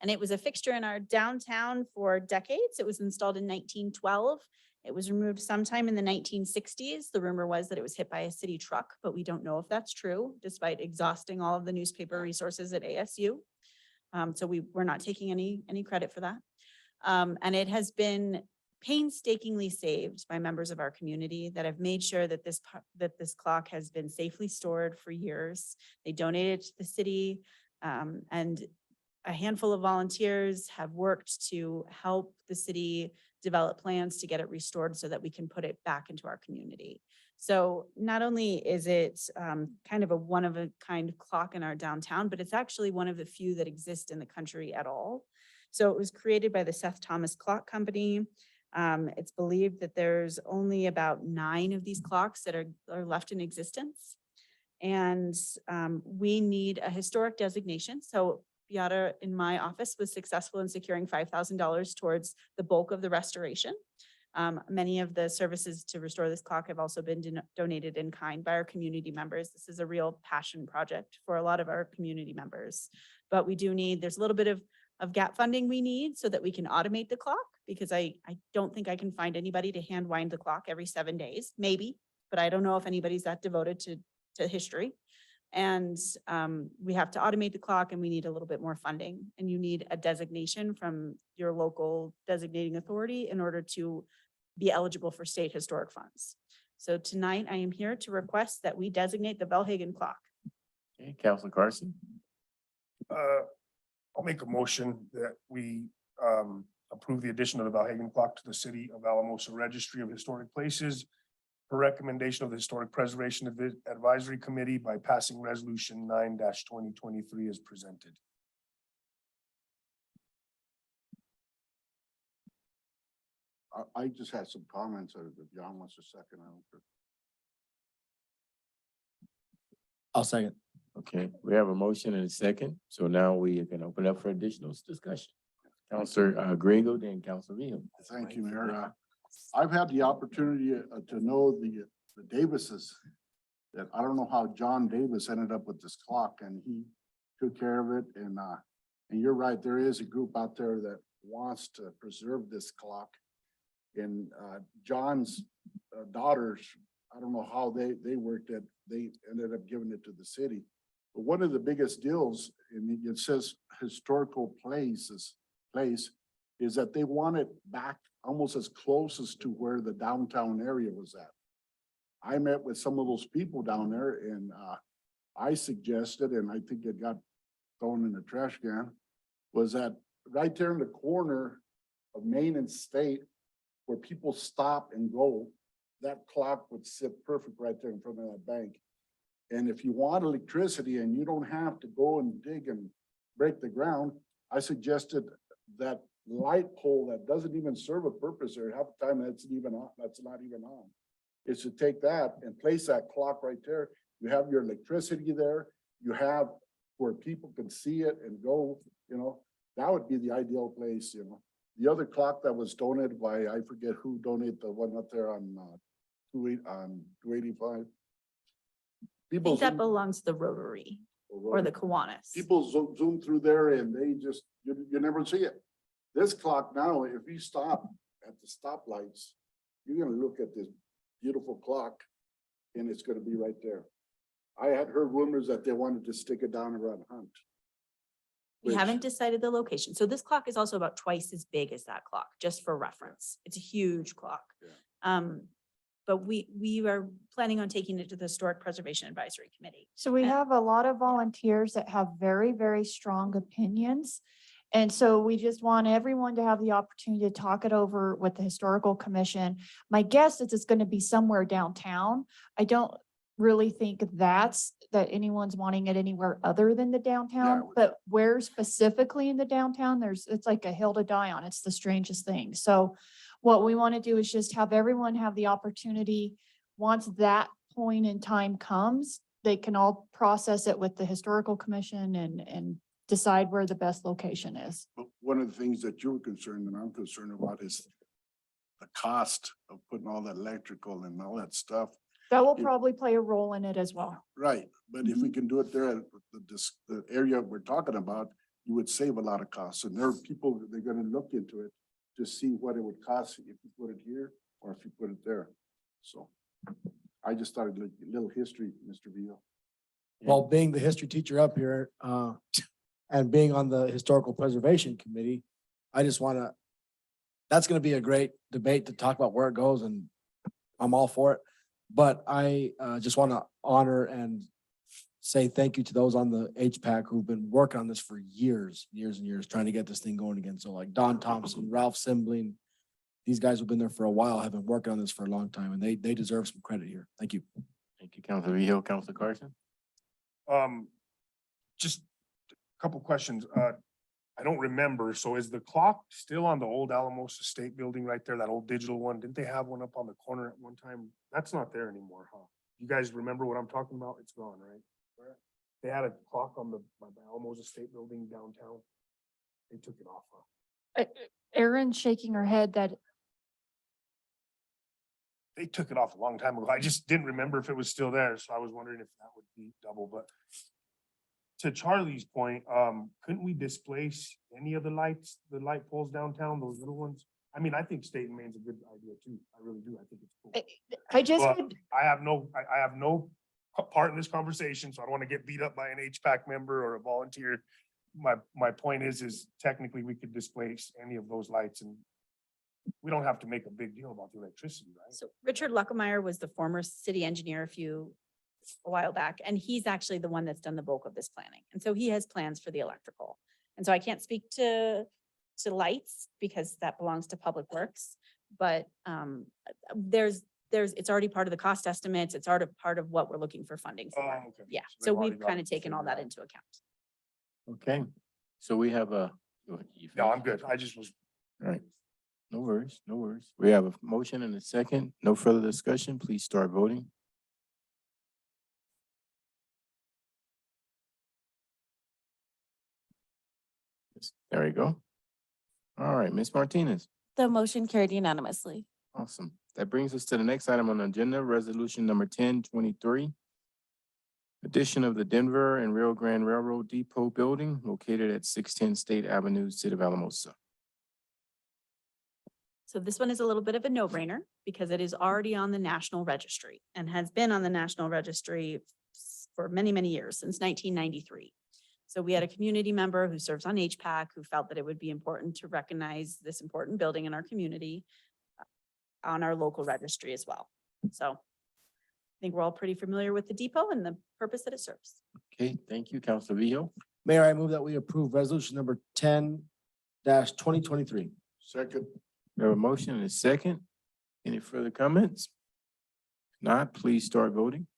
And it was a fixture in our downtown for decades. It was installed in 1912. It was removed sometime in the 1960s. The rumor was that it was hit by a city truck, but we don't know if that's true, despite exhausting all of the newspaper resources at ASU. So we're not taking any credit for that. And it has been painstakingly saved by members of our community that have made sure that this clock has been safely stored for years. They donated to the city, and a handful of volunteers have worked to help the city develop plans to get it restored so that we can put it back into our community. So not only is it kind of a one-of-a-kind clock in our downtown, but it's actually one of the few that exist in the country at all. So it was created by the Seth Thomas Clock Company. It's believed that there's only about 9 of these clocks that are left in existence. And we need a historic designation. So Beata in my office was successful in securing $5,000 towards the bulk of the restoration. Many of the services to restore this clock have also been donated in kind by our community members. This is a real passion project for a lot of our community members. But we do need, there's a little bit of gap funding we need so that we can automate the clock, because I don't think I can find anybody to hand wind the clock every 7 days, maybe, but I don't know if anybody's that devoted to history. And we have to automate the clock and we need a little bit more funding. And you need a designation from your local designating authority in order to be eligible for state historic funds. So tonight I am here to request that we designate the Belhagen clock. Okay, Counselor Carson. I'll make a motion that we approve the addition of the Valhagen clock to the City of Alamosa Registry of Historic Places per recommendation of the Historic Preservation Advisory Committee by passing Resolution 9-2023 as presented. I just had some comments, if John wants a second, I don't care. I'll second. Okay, we have a motion and a second, so now we can open up for additional discussion. Counselor Grego, then Counselor Villa. Thank you, Mayor. I've had the opportunity to know the Davises. That I don't know how John Davis ended up with this clock, and he took care of it, and you're right, there is a group out there that wants to preserve this clock. And John's daughters, I don't know how they worked it, they ended up giving it to the city. But one of the biggest deals, and it says historical place, is that they want it back almost as close as to where the downtown area was at. I met with some of those people down there, and I suggested, and I think it got thrown in the trash can, was that right there in the corner of Main and State, where people stop and go, that clock would sit perfect right there in front of that bank. And if you want electricity and you don't have to go and dig and break the ground, I suggested that light pole that doesn't even serve a purpose there, half the time that's not even on. Is to take that and place that clock right there. You have your electricity there, you have where people can see it and go, that would be the ideal place, The other clock that was donated by, I forget who donated the one up there on 285. I think that belongs to the Rotary or the Kiwanis. People zoom through there and they just, you never see it. This clock now, if you stop at the stoplights, you're gonna look at this beautiful clock and it's gonna be right there. I had heard rumors that they wanted to stick it down around Hunt. We which- haven't decided the location. So this clock is also about twice as big as that clock, just for reference. It's a huge clock. Yeah. But we are planning on taking it to the Historic Preservation Advisory Committee. So we And- have a lot of volunteers that have very, very strong opinions. And so we just want everyone to have the opportunity to talk it over with the Historical Commission. My guess is it's going to be somewhere downtown. I don't really think that anyone's wanting it anywhere other than the downtown, but where specifically in the downtown, it's like a hill to die on. It's the strangest thing. So what we want to do is just have everyone have the opportunity, once that point in time comes, they can all process it with the Historical Commission and decide where the best location is. But one of the things that you were concerned and I'm concerned about is the cost of putting all that electrical and all that stuff. That will Yeah. probably play a role in it as well. Right, but if we can do it there at the area we're talking about, you would save a lot of costs. And there are people, they're gonna look into it to see what it would cost if you put it here or if you put it there. So I just started a little history, Mr. Villa. Well, being the history teacher up here, and being on the Historical Preservation Committee, I just that's gonna be a great debate to talk about where it goes, and I'm all for it. But I just want to honor and say thank you to those on the HPAC who've been working on this for years and years, trying to get this thing going again. So like Don Thompson, Ralph Simbling, these guys who've been there for a while, have been working on this for a long time, and they deserve some credit here. Thank you. Thank you, Counselor Villa. Counselor Carson. Just a couple questions. I don't remember. So is the clock still on the old Alamosa State Building right there, that old digital one? Didn't they have one up on the corner at one time? That's not there anymore, huh? You guys remember what I'm talking about? It's gone, right? They had a clock on by Alamosa State Building downtown. They took it off, huh? Erin's shaking her head that They took it off a long time ago. I just didn't remember if it was still there, so I was wondering if that would be double, but to Charlie's point, couldn't we displace any of the lights, the light poles downtown, those little ones? I mean, I think State and Main's a good idea too. I really do. I think it's cool. I just But would I have no part in this conversation, so I don't want to get beat up by an HPAC member or a volunteer. My point is technically we could displace any of those lights and we don't have to make a big deal about the electricity, right? So Richard Luckemeyer was the former city engineer a while back, and he's actually the one that's done the bulk of this planning. And so he has plans for the electrical. And so I can't speak to lights because that belongs to Public Works. But it's already part of the cost estimates. It's already part of what we're looking for funding for. Oh, okay. Yeah, So so they've already we've got kind it of taken all figured that out. into account. Okay, so we have a. No, I'm good. I just was, All right, no worries, no worries. We have a motion and a second. No further discussion. Please start voting. There you go. All right, Ms. Martinez. The motion carried unanimously. Awesome. That brings us to the next item on the agenda, resolution number 1023. Addition of the Denver and Rio Grande Railroad Depot building located at 610 State Avenue, City of Alamosa. So this one is a little bit of a no-brainer because it is already on the National Registry and has been on the National Registry for many, many years, since 1993. So we had a community member who serves on HPAC who felt that it would be important to recognize this important building in our community on our local registry as well. So I think we're all pretty familiar with the depot and the purpose that it serves. Okay, thank you, Councilor Villao. Mayor, I move that we approve resolution number 10-2023. Second. We have a motion and a second. Any further comments? If not, please start voting.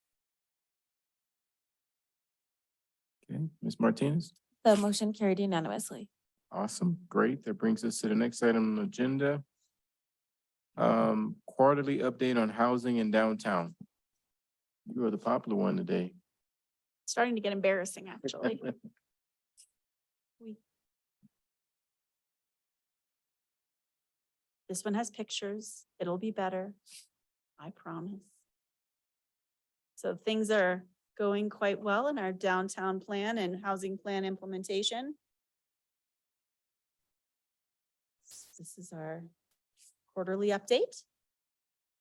Okay, Ms. Martinez. The motion carried unanimously. Awesome, great. That brings us to the next item on the agenda. Quarterly update on housing in downtown. You are the popular one today. Starting to get embarrassing, actually. This one has pictures. It'll be better. I promise. So things are going quite well in our downtown plan and housing plan implementation. This is our quarterly update.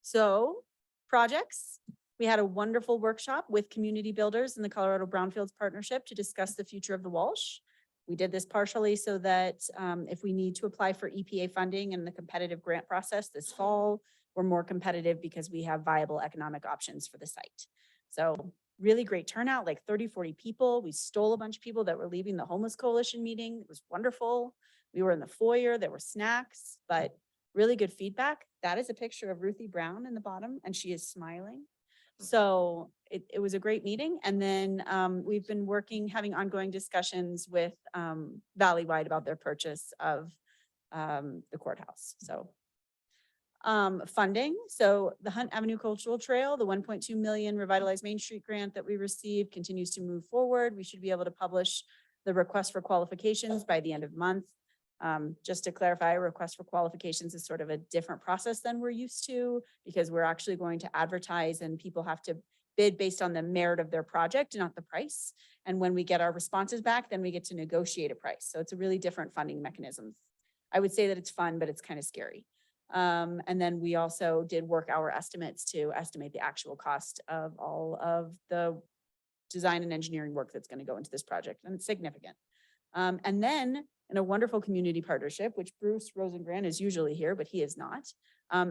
So projects, we had a wonderful workshop with community builders in the Colorado Brownfields Partnership to discuss the future of the Walsh. We did this partially so that if we need to apply for EPA funding and the competitive grant process this fall, we're more competitive because we have viable economic options for the site. So really great turnout, like 30, 40 people. We stole a bunch of people that were leaving the Homeless Coalition meeting. It was wonderful. We were in the foyer, there were snacks, but really good feedback. That is a picture of Ruthie Brown in the bottom, and she is smiling. So it was a great meeting. And then we've been having ongoing discussions with Valleywide about their purchase of the courthouse. So funding. So the Hunt Avenue Cultural Trail, the 1.2 million Revitalize Main Street grant that we received continues to move forward. We should be able to publish the request for qualifications by the end of the month. Just to clarify, a request for qualifications is sort of a different process than we're used to because we're actually going to advertise and people have to bid based on the merit of their project, not the price. And when we get our responses back, then we get to negotiate a price. So it's a really different funding mechanism. I would say that it's fun, but it's kind of scary. And then we also did work hour estimates to estimate the actual cost of all of the design and engineering work that's going to go into this project, and it's significant. And then in a wonderful community partnership, which Bruce Rosengren is usually here, but he is not,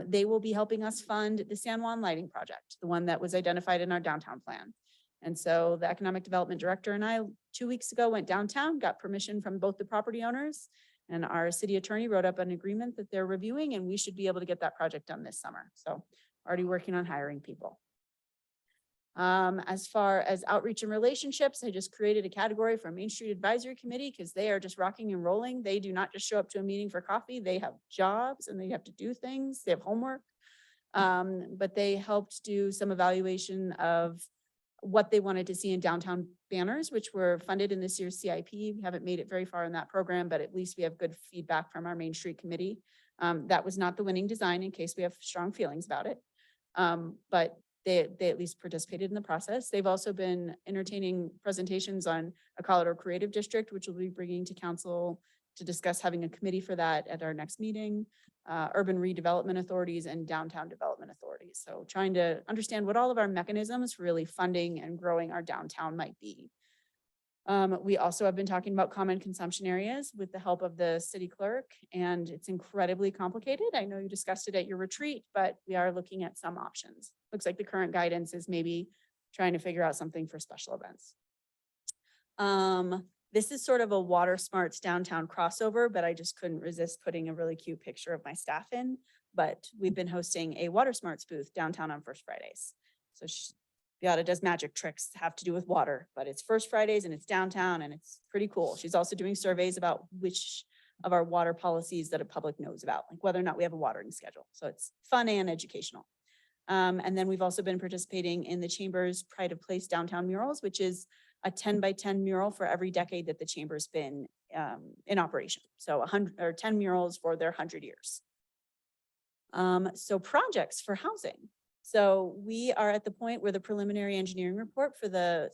they will be helping us fund the San Juan Lighting Project, the one that was identified in our downtown plan. And so the economic development director and I 2 weeks ago went downtown, got permission from both the property owners, and our city attorney wrote up an agreement that they're reviewing, and we should be able to get that project done this summer. So already working on hiring people. As far as outreach and relationships, I just created a category for Main Street Advisory Committee because they are just rocking and rolling. They do not just show up to a meeting for coffee. They have jobs and they have to do things. They have homework. But they helped do some evaluation of what they wanted to see in downtown banners, which were funded in this year's CIP. We haven't made it very far in that program, but at least we have good feedback from our Main Street Committee. That was not the winning design in case we have strong feelings about it. But they at least participated in the process. They've also been entertaining presentations on a Colorado Creative District, which we'll be bringing to council to discuss having a committee for that at our next meeting, urban redevelopment authorities and downtown development authorities. priorities. So trying to understand what all of our mechanisms for really funding and growing our downtown might be. We also have been talking about common consumption areas with the help of the city clerk, and it's incredibly complicated. I know you discussed it at your retreat, but we are looking at some options. Looks like the current guidance is maybe trying to figure out something for special events. This is sort of a Water Smarts downtown crossover, but I just couldn't resist putting a really cute picture of my staff in. But we've been hosting a Water Smarts booth downtown on First Fridays. So Beata does magic tricks, have to do with water, but it's First Fridays and it's downtown and it's pretty cool. She's also doing surveys about which of our water policies that the public knows about, like whether or not we have a watering schedule. So it's fun and educational. And then we've also been participating in the Chamber's Pride of Place downtown murals, which is a 10 by 10 mural for every decade that the Chamber's been in operation. So 100 or 10 murals for their 100 years. So projects for housing. So we are at the point where the preliminary engineering report for the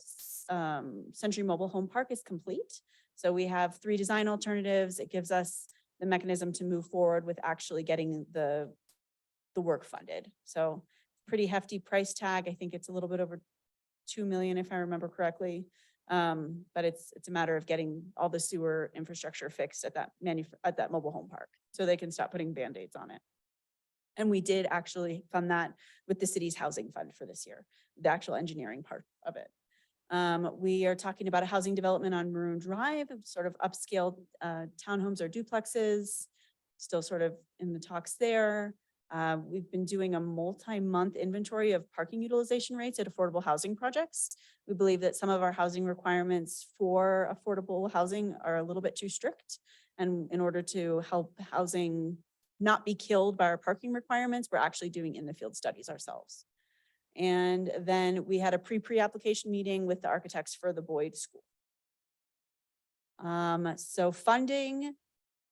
Century Mobile Home Park is complete. So we have 3 design alternatives. It gives us the mechanism to move forward with actually getting the work funded. So pretty hefty price tag. I think it's a little bit over 2 million if I remember correctly. But it's a matter of getting all the sewer infrastructure fixed at that mobile home park so they can stop putting Band-Aids on it. And we did actually fund that with the city's housing fund for this year, the actual engineering part of it. We are talking about a housing development on Maroon Drive, sort of upscale townhomes or duplexes, still sort of in the talks there. We've been doing a multi-month inventory of parking utilization rates at affordable housing projects. We believe that some of our housing requirements for affordable housing are a little bit too strict. And in order to help housing not be killed by our parking requirements, we're actually doing in the field studies ourselves. And then we had a pre-application meeting with the architects for the Boyd School. So funding,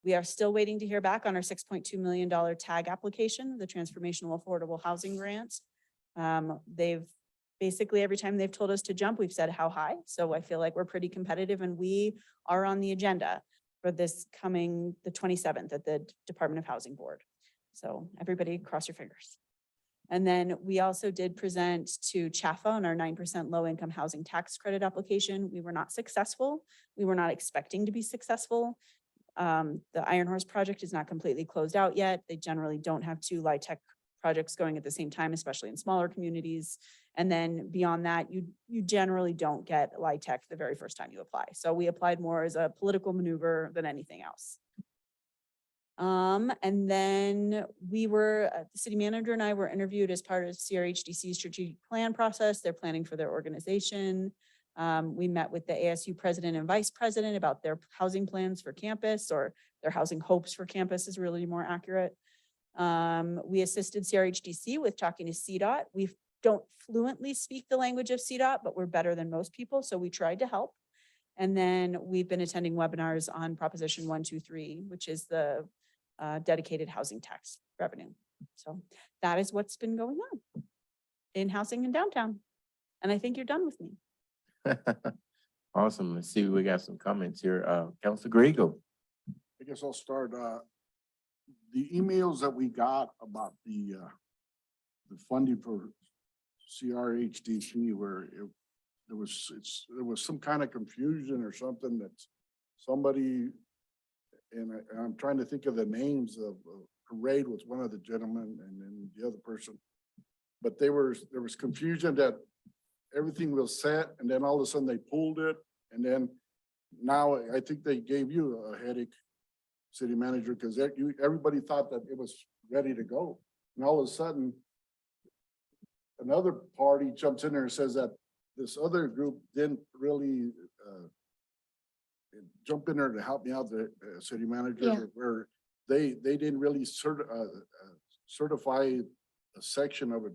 we are still waiting to hear back on our $6.2 million TAG application, the Transformational Affordable Housing Grant. They've basically, every time they've told us to jump, we've said how high. So I feel like we're pretty competitive and we are on the agenda for this coming the 27th at the Department of Housing Board. So everybody cross your fingers. And then we also did present to CHAFA on our 9% low income housing tax credit application. We were not successful. We were not expecting to be successful. The Iron Horse project is not completely closed out yet. They generally don't have 2 LIHTC projects going at the same time, especially in smaller communities. And then beyond that, you generally don't get LIHTC the very first time you apply. So we applied more as a political maneuver than anything else. And then we were, the city manager and I were interviewed as part of CRHDC's strategic plan process. They're planning for their organization. We met with the ASU president and vice president about their housing plans for campus, or their housing hopes for campus is really more accurate. We assisted CRHDC with talking to CDOT. We don't fluently speak the language of CDOT, but we're better than most people, so we tried to help. And then we've been attending webinars on Proposition 123, which is the dedicated housing tax revenue. So that is what's been going on in housing in downtown. And I think you're done with me. Awesome. Let's see, we got some comments here. Councilor Griego. I guess I'll start, the emails that we got about the funding for CRHDC where there was some kind of confusion or something that somebody, and I'm trying to think of the names of Parade was one of the gentlemen and then the other person, but there was confusion that everything was set and then all of a sudden they pulled it. And then now I think they gave you a headache, city manager, because everybody thought that it was ready to go. And all of a sudden, another party jumps in there and says that this other group didn't really jump in there to help me out, the city manager, Yeah. where they didn't really certify a section of it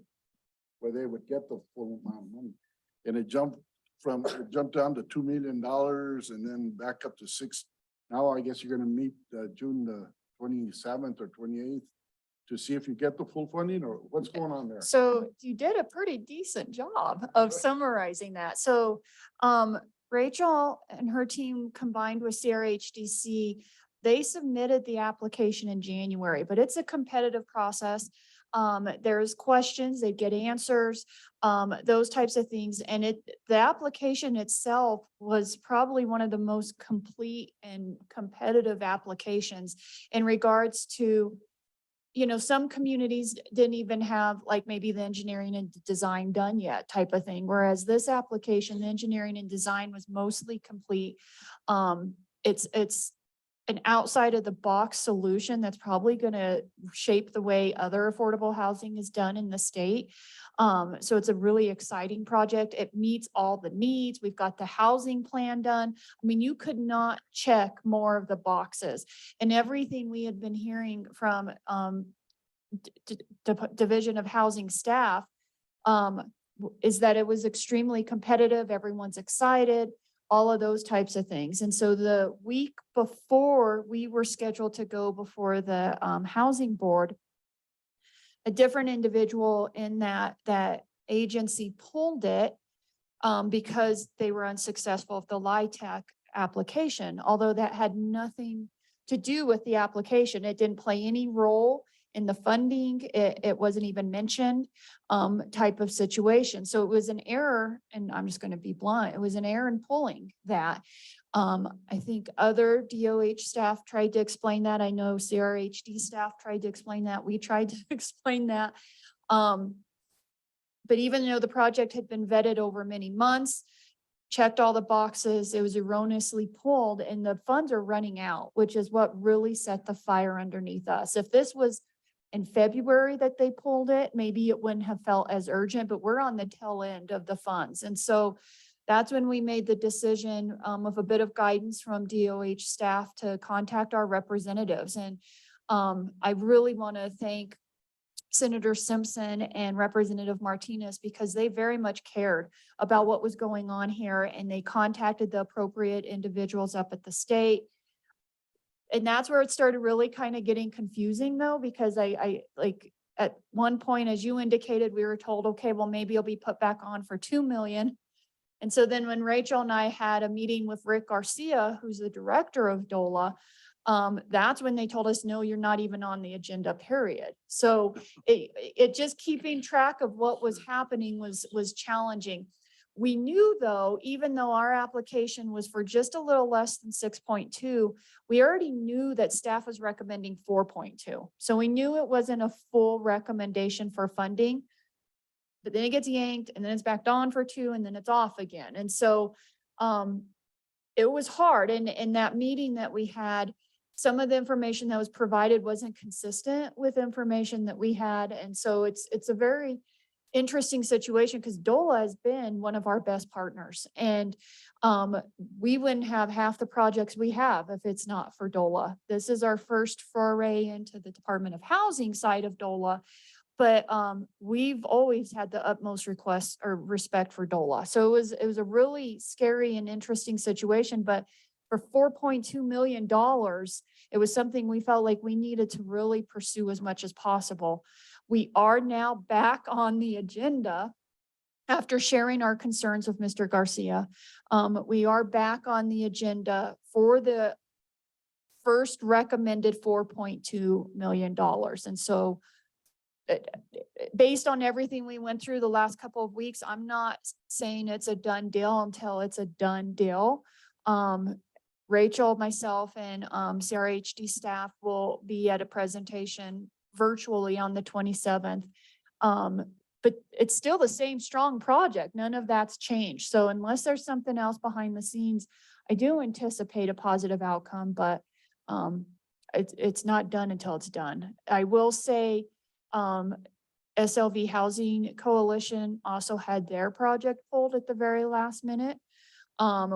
where they would get the full amount of money. And it jumped down to $2 million and then back up to 6. Now I guess you're gonna meet June the 27th or 28th to see if you get the full funding or what's going on there. So you did a pretty decent job of summarizing that. So Rachel and her team combined with CRHDC, they submitted the application in January, but it's a competitive process. There's questions, they get answers, those types of things. And the application itself was probably one of the most complete and competitive applications in regards to, some communities didn't even have like maybe the engineering and design done yet type of thing. Whereas this application, the engineering and design was mostly complete. It's an outside of the box solution that's probably going to shape the way other affordable housing is done in the state. So it's a really exciting project. It meets all the needs. We've got the housing plan done. I mean, you could not check more of the boxes, and everything we had been hearing from Division of Housing staff is that it was extremely competitive. Everyone's excited, all of those types of things. And so the week before we were scheduled to go before the housing board, a different individual in that agency pulled it because they were unsuccessful with the LIHTC application, although that had nothing to do with the application. It didn't play any role in the funding. It wasn't even mentioned, type of situation. So it was an error, and I'm just going to be blunt. It was an error in pulling that. I think other DOH staff tried to explain that. I know CRHD staff tried to explain that. We tried to explain that. But even though the project had been vetted over many months, checked all the boxes, it was erroneously pulled, and the funds are running out, which is what really set the fire underneath us. If this was in February that they pulled it, maybe it wouldn't have felt as urgent, but we're on the tail end of the funds. And so that's when we made the decision with a bit of guidance from DOH staff to contact our representatives. And I really want to thank Senator Simpson and Representative Martinez, because they very much cared about what was going on here, and they contacted the appropriate individuals up at the state. And that's where it started really kind of getting confusing though, because I like at one point, as you indicated, we were told, okay, well, maybe it'll be put back on for 2 million. And so then when Rachel and I had a meeting with Rick Garcia, who's the director of DOLA, that's when they told us, no, you're not even on the agenda, period. So it just keeping track of what was happening was challenging. We knew though, even though our application was for just a little less than 6.2, we already knew that staff was recommending 4.2. So we knew it wasn't a full recommendation for funding, but then it gets yanked and then it's backed on for 2 and then it's off again. And so it was hard. And in that meeting that we had, some of the information that was provided wasn't consistent with information that we had. And so it's a very interesting situation, because DOLA has been one of our best partners, and we wouldn't have half the projects we have if it's not for DOLA. This is our first foray into the Department of Housing side of DOLA, but we've always had the utmost request or respect for DOLA. So it was a really scary and interesting situation, but for $4.2 million, it was something we felt like we needed to really pursue as much as possible. We are now back on the agenda after sharing our concerns with Mr. Garcia. We are back on the agenda for the first recommended $4.2 million. And so based on everything we went through the last couple of weeks, I'm not saying it's a done deal until it's a done deal. Rachel, myself, and CRHD staff will be at a presentation virtually on the 27th. But it's still the same strong project. None of that's changed. So unless there's something else behind the scenes, I do anticipate a positive outcome, but it's not done until it's done. I will say SLV Housing Coalition also had their project pulled at the very last minute,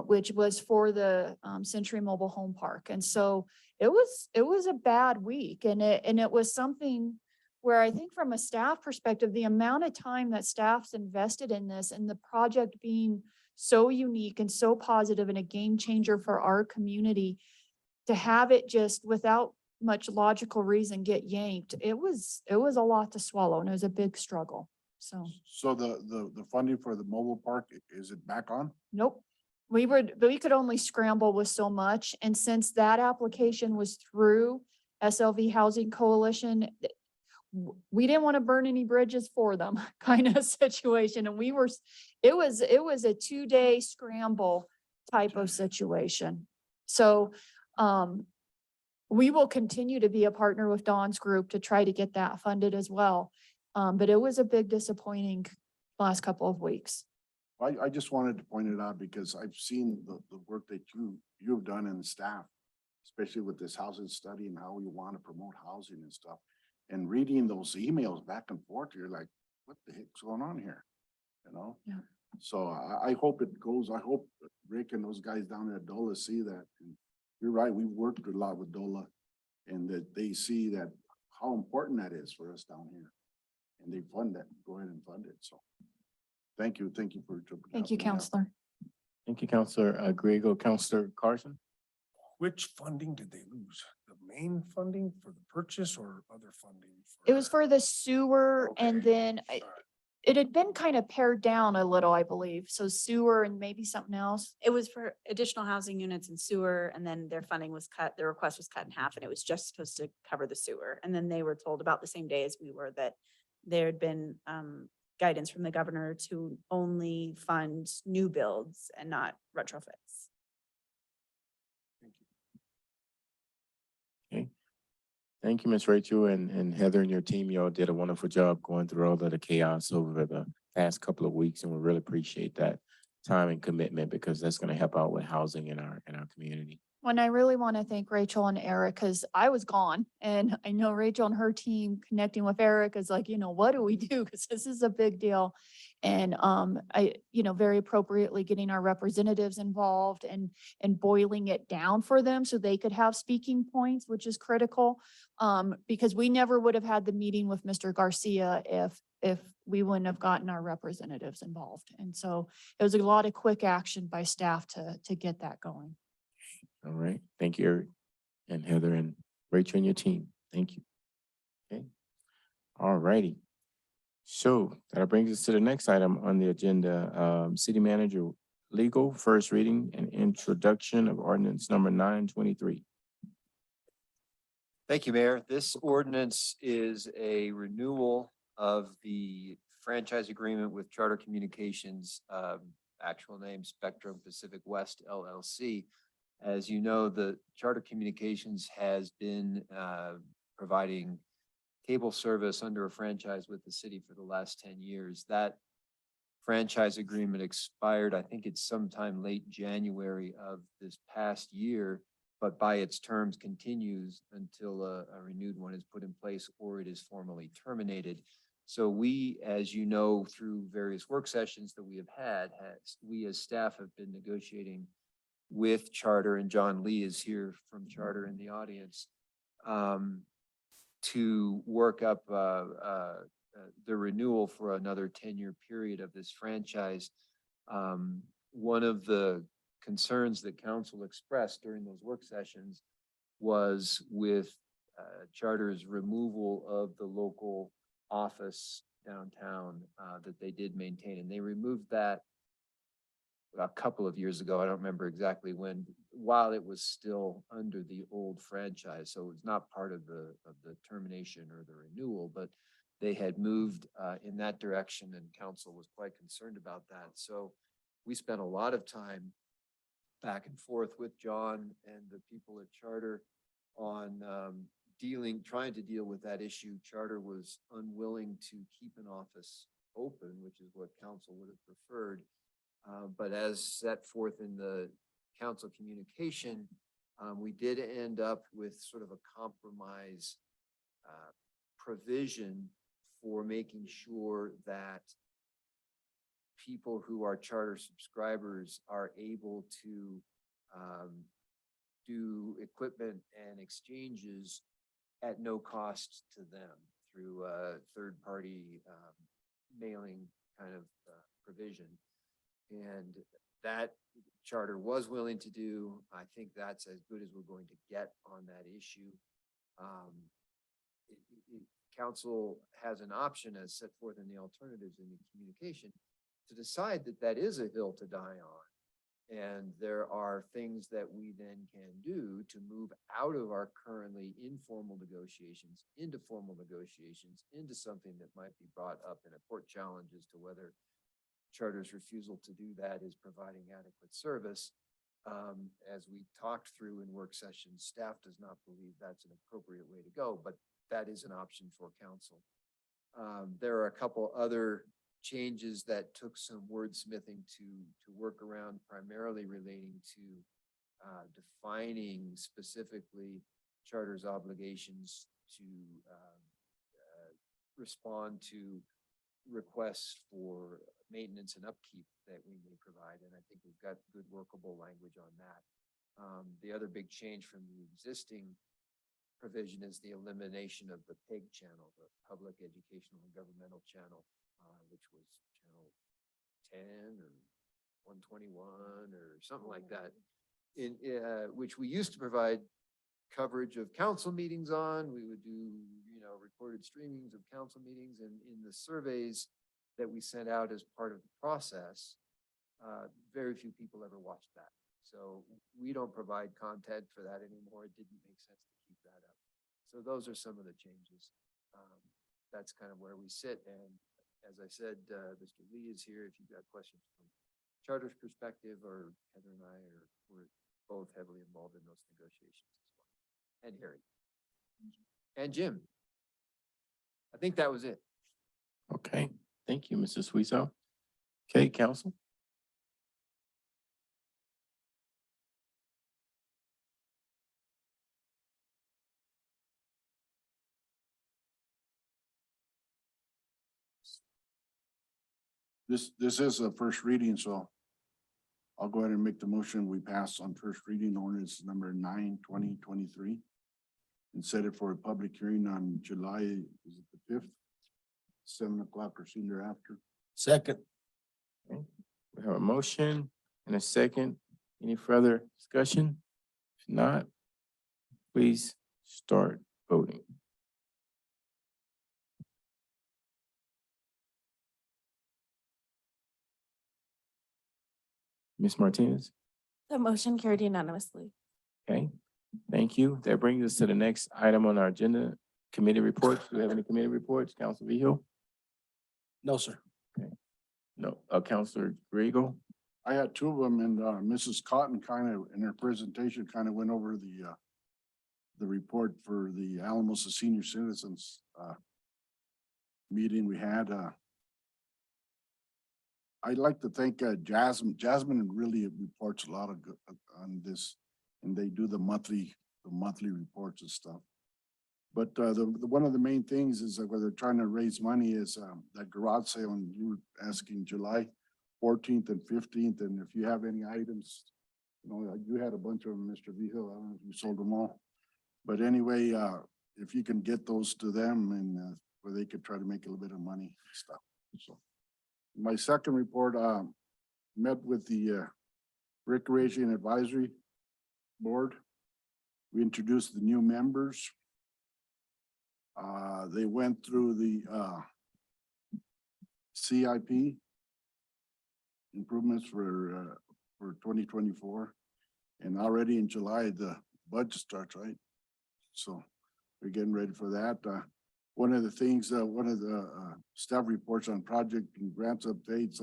which was for the Century Mobile Home Park. And so it was a bad week, and it was something where I think from a staff perspective, the amount of time that staff's invested in this and the project being so unique and so positive and a game changer for our community, to have it just without much logical reason get yanked, it was a lot to swallow, and it was a big struggle. So the funding for the mobile park, is it back on? nope. We could only scramble with so much. And since that application was through SLV Housing Coalition, we didn't want to burn any bridges for them kind of situation. And it was a 2-day scramble type of situation. So, we will continue to be a partner with Dawn's group to try to get that funded as well. But it was a big disappointing last couple of weeks. I just wanted to point it out because I've seen the work that you've done and the staff, especially with this housing study and how you want to promote housing and stuff. And reading those emails back and forth, you're like, what the heck's going on here? You know? Yeah. So I hope it goes, I hope Rick and those guys down at DOLA see that. And you're right, we worked a lot with DOLA and that they see that how important that is for us down here. And they fund that, go ahead and fund it. So thank you for. Thank you, helping me out. Counselor. Thank you, Counselor Griego. Counselor Carson? Which funding did they lose? The main funding for the purchase or other funding? It was for the sewer and Okay. then it had been kind of pared down a little, I believe. So sewer and maybe something else. It was for additional housing units and sewer, and then their funding was cut, their request was cut in half, and it was just supposed to cover the sewer. And then they were told about the same day as we were that there had been guidance from the governor to only fund new builds and not retrofits. Okay. Thank you, Ms. Rachel and Heather and your team. Y'all did a wonderful job going through all of the chaos over the past couple of weeks, and we really appreciate that time and commitment because that's going to help out with housing in our community. And I really want to thank Rachel and Eric because I was gone and I know Rachel and her team connecting with Eric is like, what do we do? Because this is a big deal. And very appropriately getting our representatives involved and boiling it down for them so they could have speaking points, which is critical. Because we never would have had the meeting with Mr. Garcia if we wouldn't have gotten our representatives involved. And so it was a lot of quick action by staff to get that going. All right. Thank you, Eric and Heather and Rachel and your team. Thank you. Okay. All righty. So that brings us to the next item on the agenda. City Manager Legal, first reading and introduction of ordinance number 923. Thank you, Mayor. This ordinance is a renewal of the franchise agreement with Charter Communications, actual name Spectrum Pacific West LLC. As you know, the Charter Communications has been providing cable service under a franchise with the city for the last 10 years. That franchise agreement expired, I think it's sometime late January of this past year, but by its terms continues until a renewed one is put in place or it is formally terminated. So we, as you know, through various work sessions that we have had, we as staff have been negotiating with Charter, and John Lee is here from Charter in the audience, to work up the renewal for another 10-year period of this franchise. One of the concerns that council expressed during those work sessions was with Charter's removal of the local office downtown that they did maintain, and they removed that a couple of years ago. I don't remember exactly when, while it was still under the old franchise. So it was not part of the termination or the renewal, but they had moved in that direction and council was quite concerned about that. So we spent a lot of time back and forth with John and the people at Charter on trying to deal with that issue. Charter was unwilling to keep an office open, which is what council would have preferred. But as set forth in the council communication, we did end up with sort of a compromise provision for making sure that people who are Charter subscribers are able to do equipment and exchanges at no cost to them through a third-party mailing kind of provision. And that Charter was willing to do. I think that's as good as we're going to get on that issue. Council has an option as set forth in the alternatives in the communication to decide that that is a hill to die on. And there are things that we then can do to move out of our currently informal negotiations into formal negotiations, into something that might be brought up in a court challenge as to whether Charter's refusal to do that is providing adequate service. As we talked through in work sessions, staff does not believe that's an appropriate way to go, but that is an option for council. There are a couple other changes that took some wordsmithing to work around, primarily relating to defining specifically Charter's obligations to respond to requests for maintenance and upkeep that we may provide. And I think we've got good workable language on that. The other big change from the existing provision is the elimination of the PEG channel, the Public Educational and Governmental Channel, which was channel 10 or 121 or something like that, in which we used to provide coverage of council meetings on. We would do, recorded streamings of council meetings, and in the surveys that we sent out as part of the process, very few people ever watched that. So we don't provide content for that anymore. It didn't make sense to keep that up. So those are some of the changes. That's kind of where we sit. And as I said, Mr. Lee is here if you've got questions from Charter's perspective, or Heather and I we're both heavily involved in those negotiations as well. And Harry. And Jim. I think that was it. Okay, thank you, Mr. Suizo. Okay, council. This is a first reading, so I'll go ahead and make the motion. We pass on first reading ordinance number 9/2023 and set it for a public hearing on July, is it the 5th? 7 o'clock or soon thereafter. Second. Okay. We have a motion and a second. Any further discussion? If not, please start voting. Ms. Martinez? The motion carried unanimously. Okay, thank you. That brings us to the next item on our agenda, committee reports. Do we have any committee reports? Council Vihil? No, sir. No, Councilor Griego? I had two of them, and Mrs. Cotton kind of, in her presentation, kind of went over the report for the Alamosa Senior Citizens meeting we had. I'd like to thank Jasmine. Jasmine really reports a lot of good on this, and they do the monthly reports and stuff. But one of the main things is that where they're trying to raise money is that garage sale, and you were asking July 14th and 15th, and if you have any items, you had a bunch of them, Mr. Vihil. I don't know if you sold them all. But anyway, if you can get those to them, and where they could try to make a little bit of money and stuff. So my second report, met with the Recreation Advisory Board. We introduced the new members. They went through the CIP improvements for 2024. And already in July, the budget starts, right? So we're getting ready for that. One of the things, one of the staff reports on project and grants updates,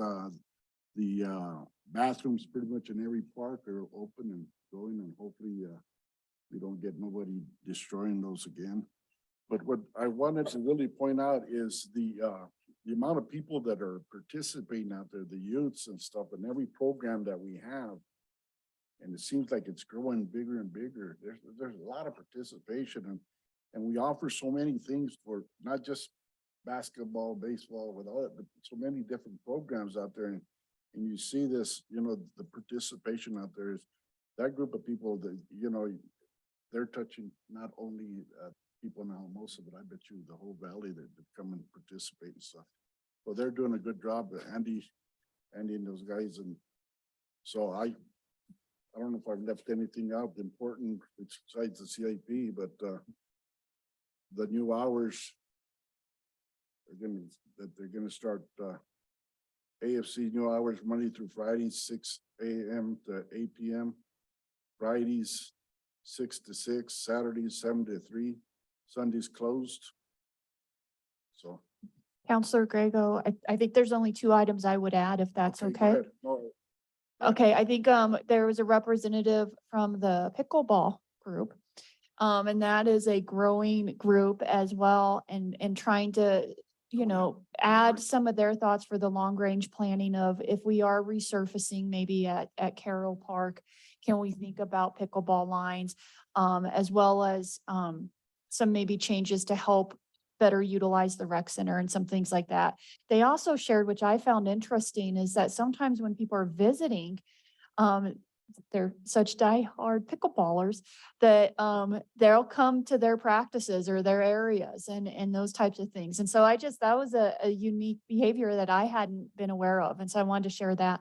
the bathrooms pretty much in every park are open and going, and hopefully we don't get nobody destroying those again. But what I wanted to really point out is the amount of people that are participating out there, the youths and stuff, in every program that we have. And it seems like it's growing bigger and bigger. There's a lot of participation, and we offer so many things for not just basketball, baseball, with all that, but so many different programs out there. And you see this, the participation out there is that group of people that, they're touching not only people in Alamosa, but I bet you the whole valley that come and participate and stuff. Well, they're doing a good job, Andy and those guys. And so I don't know if I've left anything out important besides the CIP, but the new hours they're gonna start AFC new hours Monday through Friday, 6 AM to 8 PM. Fridays, 6 to 6, Saturdays, 7 to 3, Sundays closed. So. Counselor Grego, I think there's only two items I would add, if that's go okay. ahead. No, Okay, I think there was a representative from the pickleball group. And that is a growing group as well, and trying to, add some of their thoughts for the long range planning of if we are resurfacing maybe at Carroll Park, can we think about pickleball lines? As well as some maybe changes to help better utilize the rec center and some things like that. They also shared, which I found interesting, is that sometimes when people are visiting, they're such diehard pickleballers that they'll come to their practices or their areas and those types of things. And so that was a unique behavior that I hadn't been aware of. And so I wanted to share that.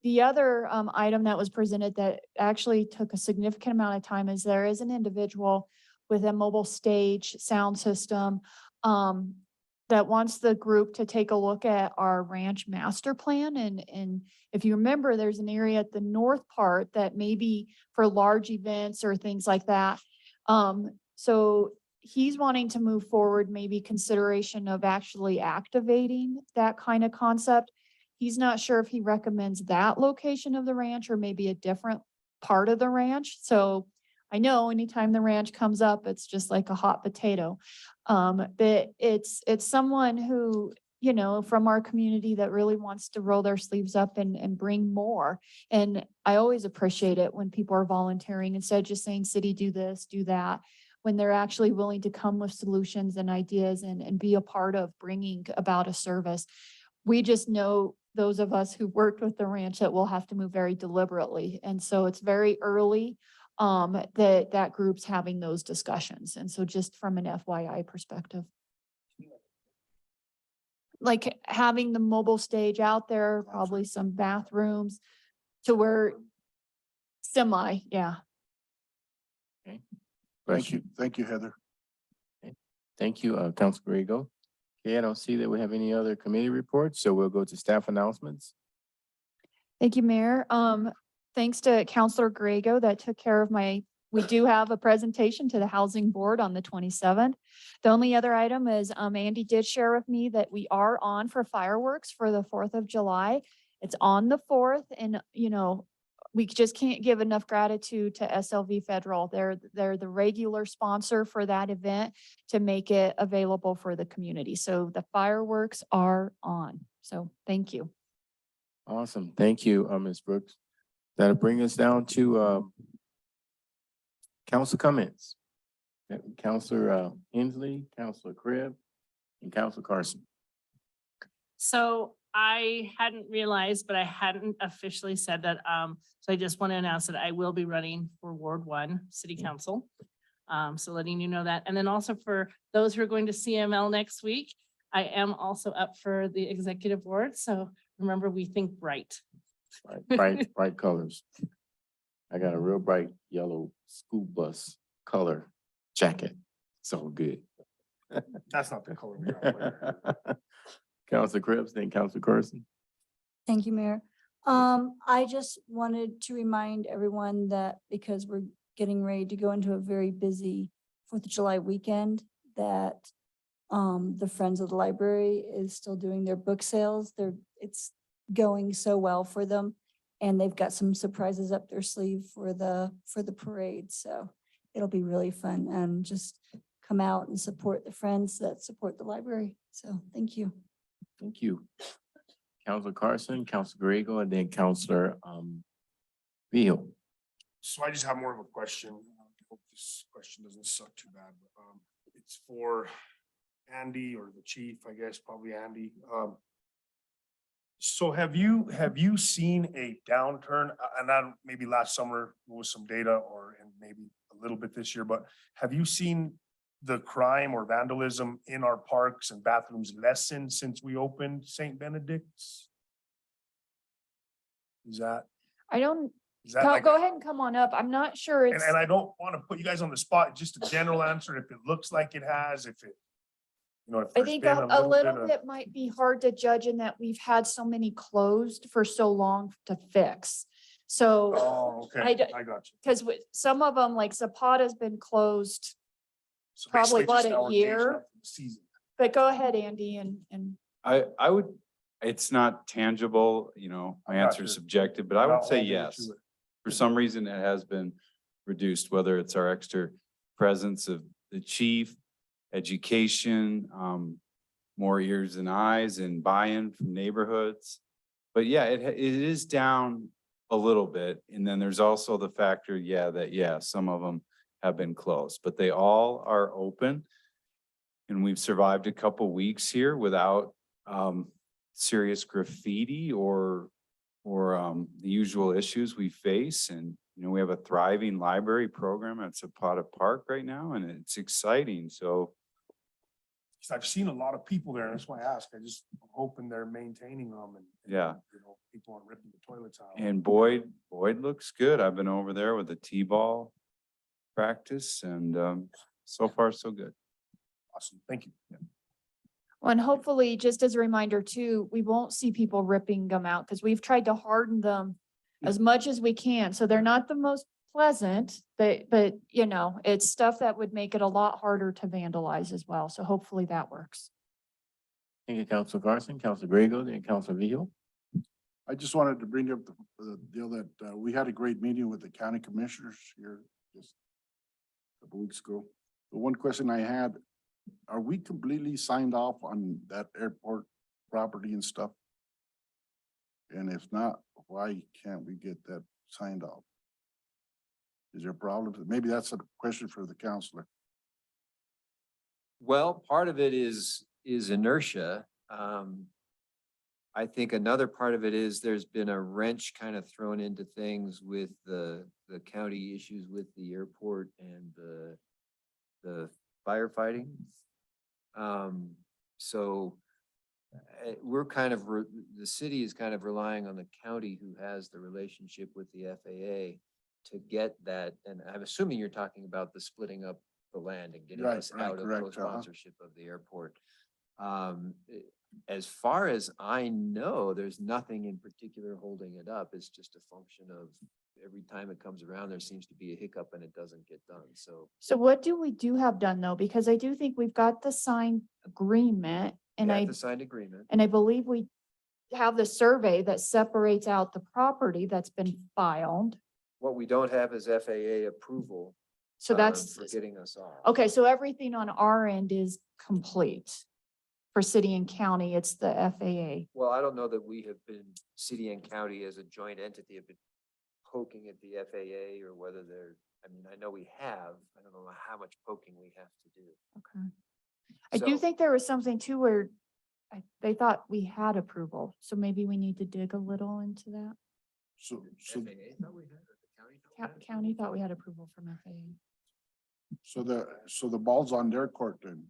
The other item that was presented that actually took a significant amount of time is there is an individual with a mobile stage sound system that wants the group to take a look at our ranch master plan. And if you remember, there's an area at the north part that maybe for large events or things like that. So he's wanting to move forward, maybe consideration of actually activating that kind of concept. He's not sure if he recommends that location of the ranch or maybe a different part of the ranch. So I know anytime the ranch comes up, it's just like a hot potato. But it's someone who, from our community that really wants to roll their sleeves up and bring more. And I always appreciate it when people are volunteering instead of just saying, city, do this, do that, when they're actually willing to come with solutions and ideas and be a part of bringing about a service. We just know, those of us who worked with the ranch, that we'll have to move very deliberately. And so it's very early that group's having those discussions. And so just from an FYI perspective. Like having the mobile stage out there, probably some bathrooms to where yeah. Thank you, Heather. Thank you, Council Grego. Okay, I don't see that we have any other committee reports, so we'll go to staff announcements. Thank you, Mayor. Thanks to Councilor Grego that took care of we do have a presentation to the Housing Board on the 27th. The only other item is Andy did share with me that we are on for fireworks for the 4th of July. It's on the 4th, and we just can't give enough gratitude to SLV Federal. They're the regular sponsor for that event to make it available for the community. So the fireworks are on. So thank you. Awesome. Thank you, Ms. Brooks. That'll bring us down to council comments. Councilor Hensley, Councilor Cribb, and Councilor Carson. So I hadn't realized, but I hadn't officially said that. So I just want to announce that I will be running for Ward 1 City Council. So letting you know that. And then also for those who are going to CML next week, I am also up for the executive board. So remember, we think bright. Bright colors. I got a real bright yellow school bus color jacket. It's all good. That's not the color. we are. Councilor Cribbs, then Councilor Carson. Thank you, Mayor. I just wanted to remind everyone that because we're getting ready to go into a very busy 4th of July weekend, that the Friends of the Library is still doing their book sales. It's going so well for them, and they've got some surprises up their sleeve for the parade. So it'll be really fun, and just come out and support the friends that support the library. So thank you. Thank you. Councilor Carson, Councilor Grego, and then Councilor Beal. So I just have more of a question. I hope this question doesn't suck too bad, but it's for Andy or the chief, I guess, probably Andy. So have you seen a downturn, and that maybe last summer was some data, and maybe a little bit this year, but have you seen the crime or vandalism in our parks and bathrooms lessen since we opened St. Benedict's? Is that Go like? ahead and come on up. I'm not sure. And I don't want to put you guys on the spot, just a general answer, if it looks like it has, if it You know, if I there's think been a little little of- bit might be hard to judge in that we've had so many closed for so long to fix. So, Oh, I d- okay, I got you. because some of them, like Zapata's been closed, So probably basically just about a now we're gauging year. up the season. but go ahead, Andy, and I would, it's not tangible, you know, my I'm not answer is sure. subjective, but I I'm would not say holding you yes. to it. For some reason, it has been reduced, whether it's our extra presence of the chief, education, more ears and eyes and buy-in from neighborhoods. But yeah, it is down a little bit. And then there's also the factor, some of them have been closed, but they all are open. And we've survived a couple weeks here without serious graffiti or the usual issues we face. And, you know, we have a thriving library program at Zapata Park right now, and it's exciting. So 'Cause I've seen a lot of people there, and that's why I ask. I just I'm hoping they're maintaining them and. Yeah. You know, people aren't ripping the toilets out. And Boyd looks good. I've been over there with the T-ball practice and so far so good. Awesome, thank you. Yeah. well, and hopefully, just as a reminder too, we won't see people ripping them out because we've tried to harden them as much as we can. So they're not the most pleasant, but you know, it's stuff that would make it a lot harder to vandalize as well. So hopefully that works. Thank you, Council Carson, Council Grego, then Council Vihil. I just wanted to bring up the deal that we had a great meeting with the county commissioners here just a couple weeks ago. The one question I had, are we completely signed off on that airport property and stuff? And if not, why can't we get that signed off? Is there problems? Maybe that's a question for the counselor. Well, part of it is inertia. I think another part of it is there's been a wrench kind of thrown into things with the county issues with the airport and the firefighting. So we're kind of, the city is kind of relying on the county who has the relationship with the FAA to get that. And I'm assuming you're talking about the splitting up the land and getting Right, us right, out of correct, co-sponsorship of the airport. As far as I know, there's nothing in particular holding it up. It's just a function of every time it comes around, there seems to be a hiccup and it doesn't get done. So what do we have done though? Because I do think we've got the signed agreement we and have I, the signed agreement. and I believe we have the survey that separates out the property that's been filed. What we don't have is FAA approval. So that's, For getting us off. okay, so everything on our end is complete. For city and county, it's the FAA. Well, I don't know that we have been, city and county as a joint entity have been poking at the FAA or whether they're, I mean, I know we have, I don't know how much poking we have to do. Okay. I do So- think there was something too where they thought we had approval, so maybe we need to dig a little into that. So FAA thought we had, or the county thought we had? County thought we had approval from FAA. So the ball's on their court then,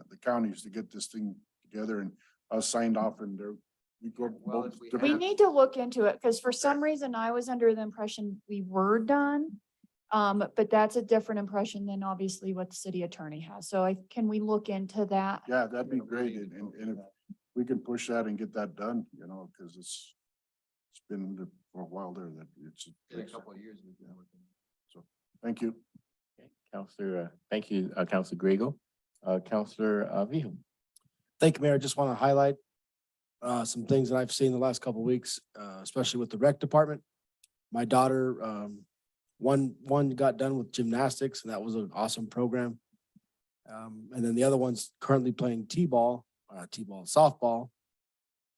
the counties to get this thing together and us signed off and there. We go. Well, both if we different- We need to look into it, because for some reason I was under the impression we were done. But that's a different impression than obviously what the city attorney has. So can we look into that? Yeah, that'd be great. And if we can push that and get that done, you know, because it's been for a while there that it's. In a couple of years. We've been working. So, thank you. Okay, Counselor, thank you, Counselor Grego. Counselor Vihil. Thank you, Mayor. I just want to highlight some things that I've seen the last couple of weeks, especially with the rec department. My daughter, one got done with gymnastics and that was an awesome program. And then the other one's currently playing T-ball, softball.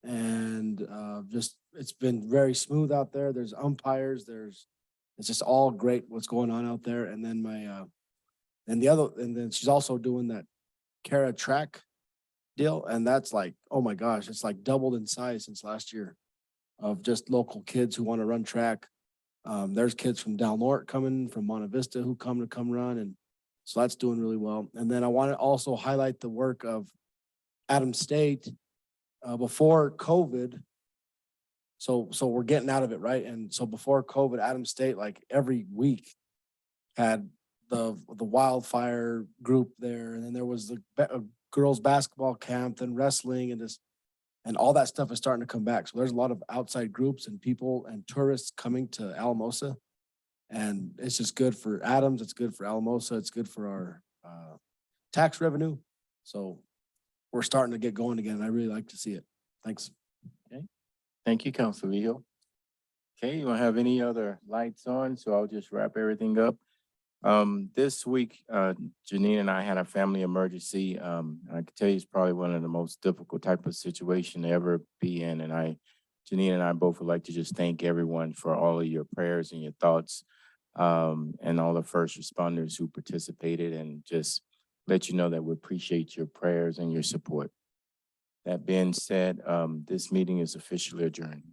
And just, it's been very smooth out there. There's umpires, it's just all great what's going on out there. And then and then she's also doing that Kara track deal. And that's like, oh my gosh, it's like doubled in size since last year of just local kids who want to run track. There's kids from Del Norte coming, from Monte Vista who come run. And so that's doing really well. And then I want to also highlight the work of Adams State before COVID. So we're getting out of it, right? And so before COVID, Adams State, like every week had the wildfire group there. And then there was a girls' basketball camp, then wrestling and this, and all that stuff is starting to come back. So there's a lot of outside groups and people and tourists coming to Alamosa. And it's just good for Adams, it's good for Alamosa, it's good for our tax revenue. So we're starting to get going again. I really like to see it. Thanks. Thank you, Councilor Leo. Okay, you don't have any other lights on, so I'll just wrap everything up. This week, Janine and I had a family emergency. I can tell you it's probably one of the most difficult type of situation to ever be in. And Janine and I both would like to just thank everyone for all of your prayers and your thoughts, and all the first responders who participated, and just let you know that we appreciate your prayers and your support. That being said, this meeting is officially adjourned.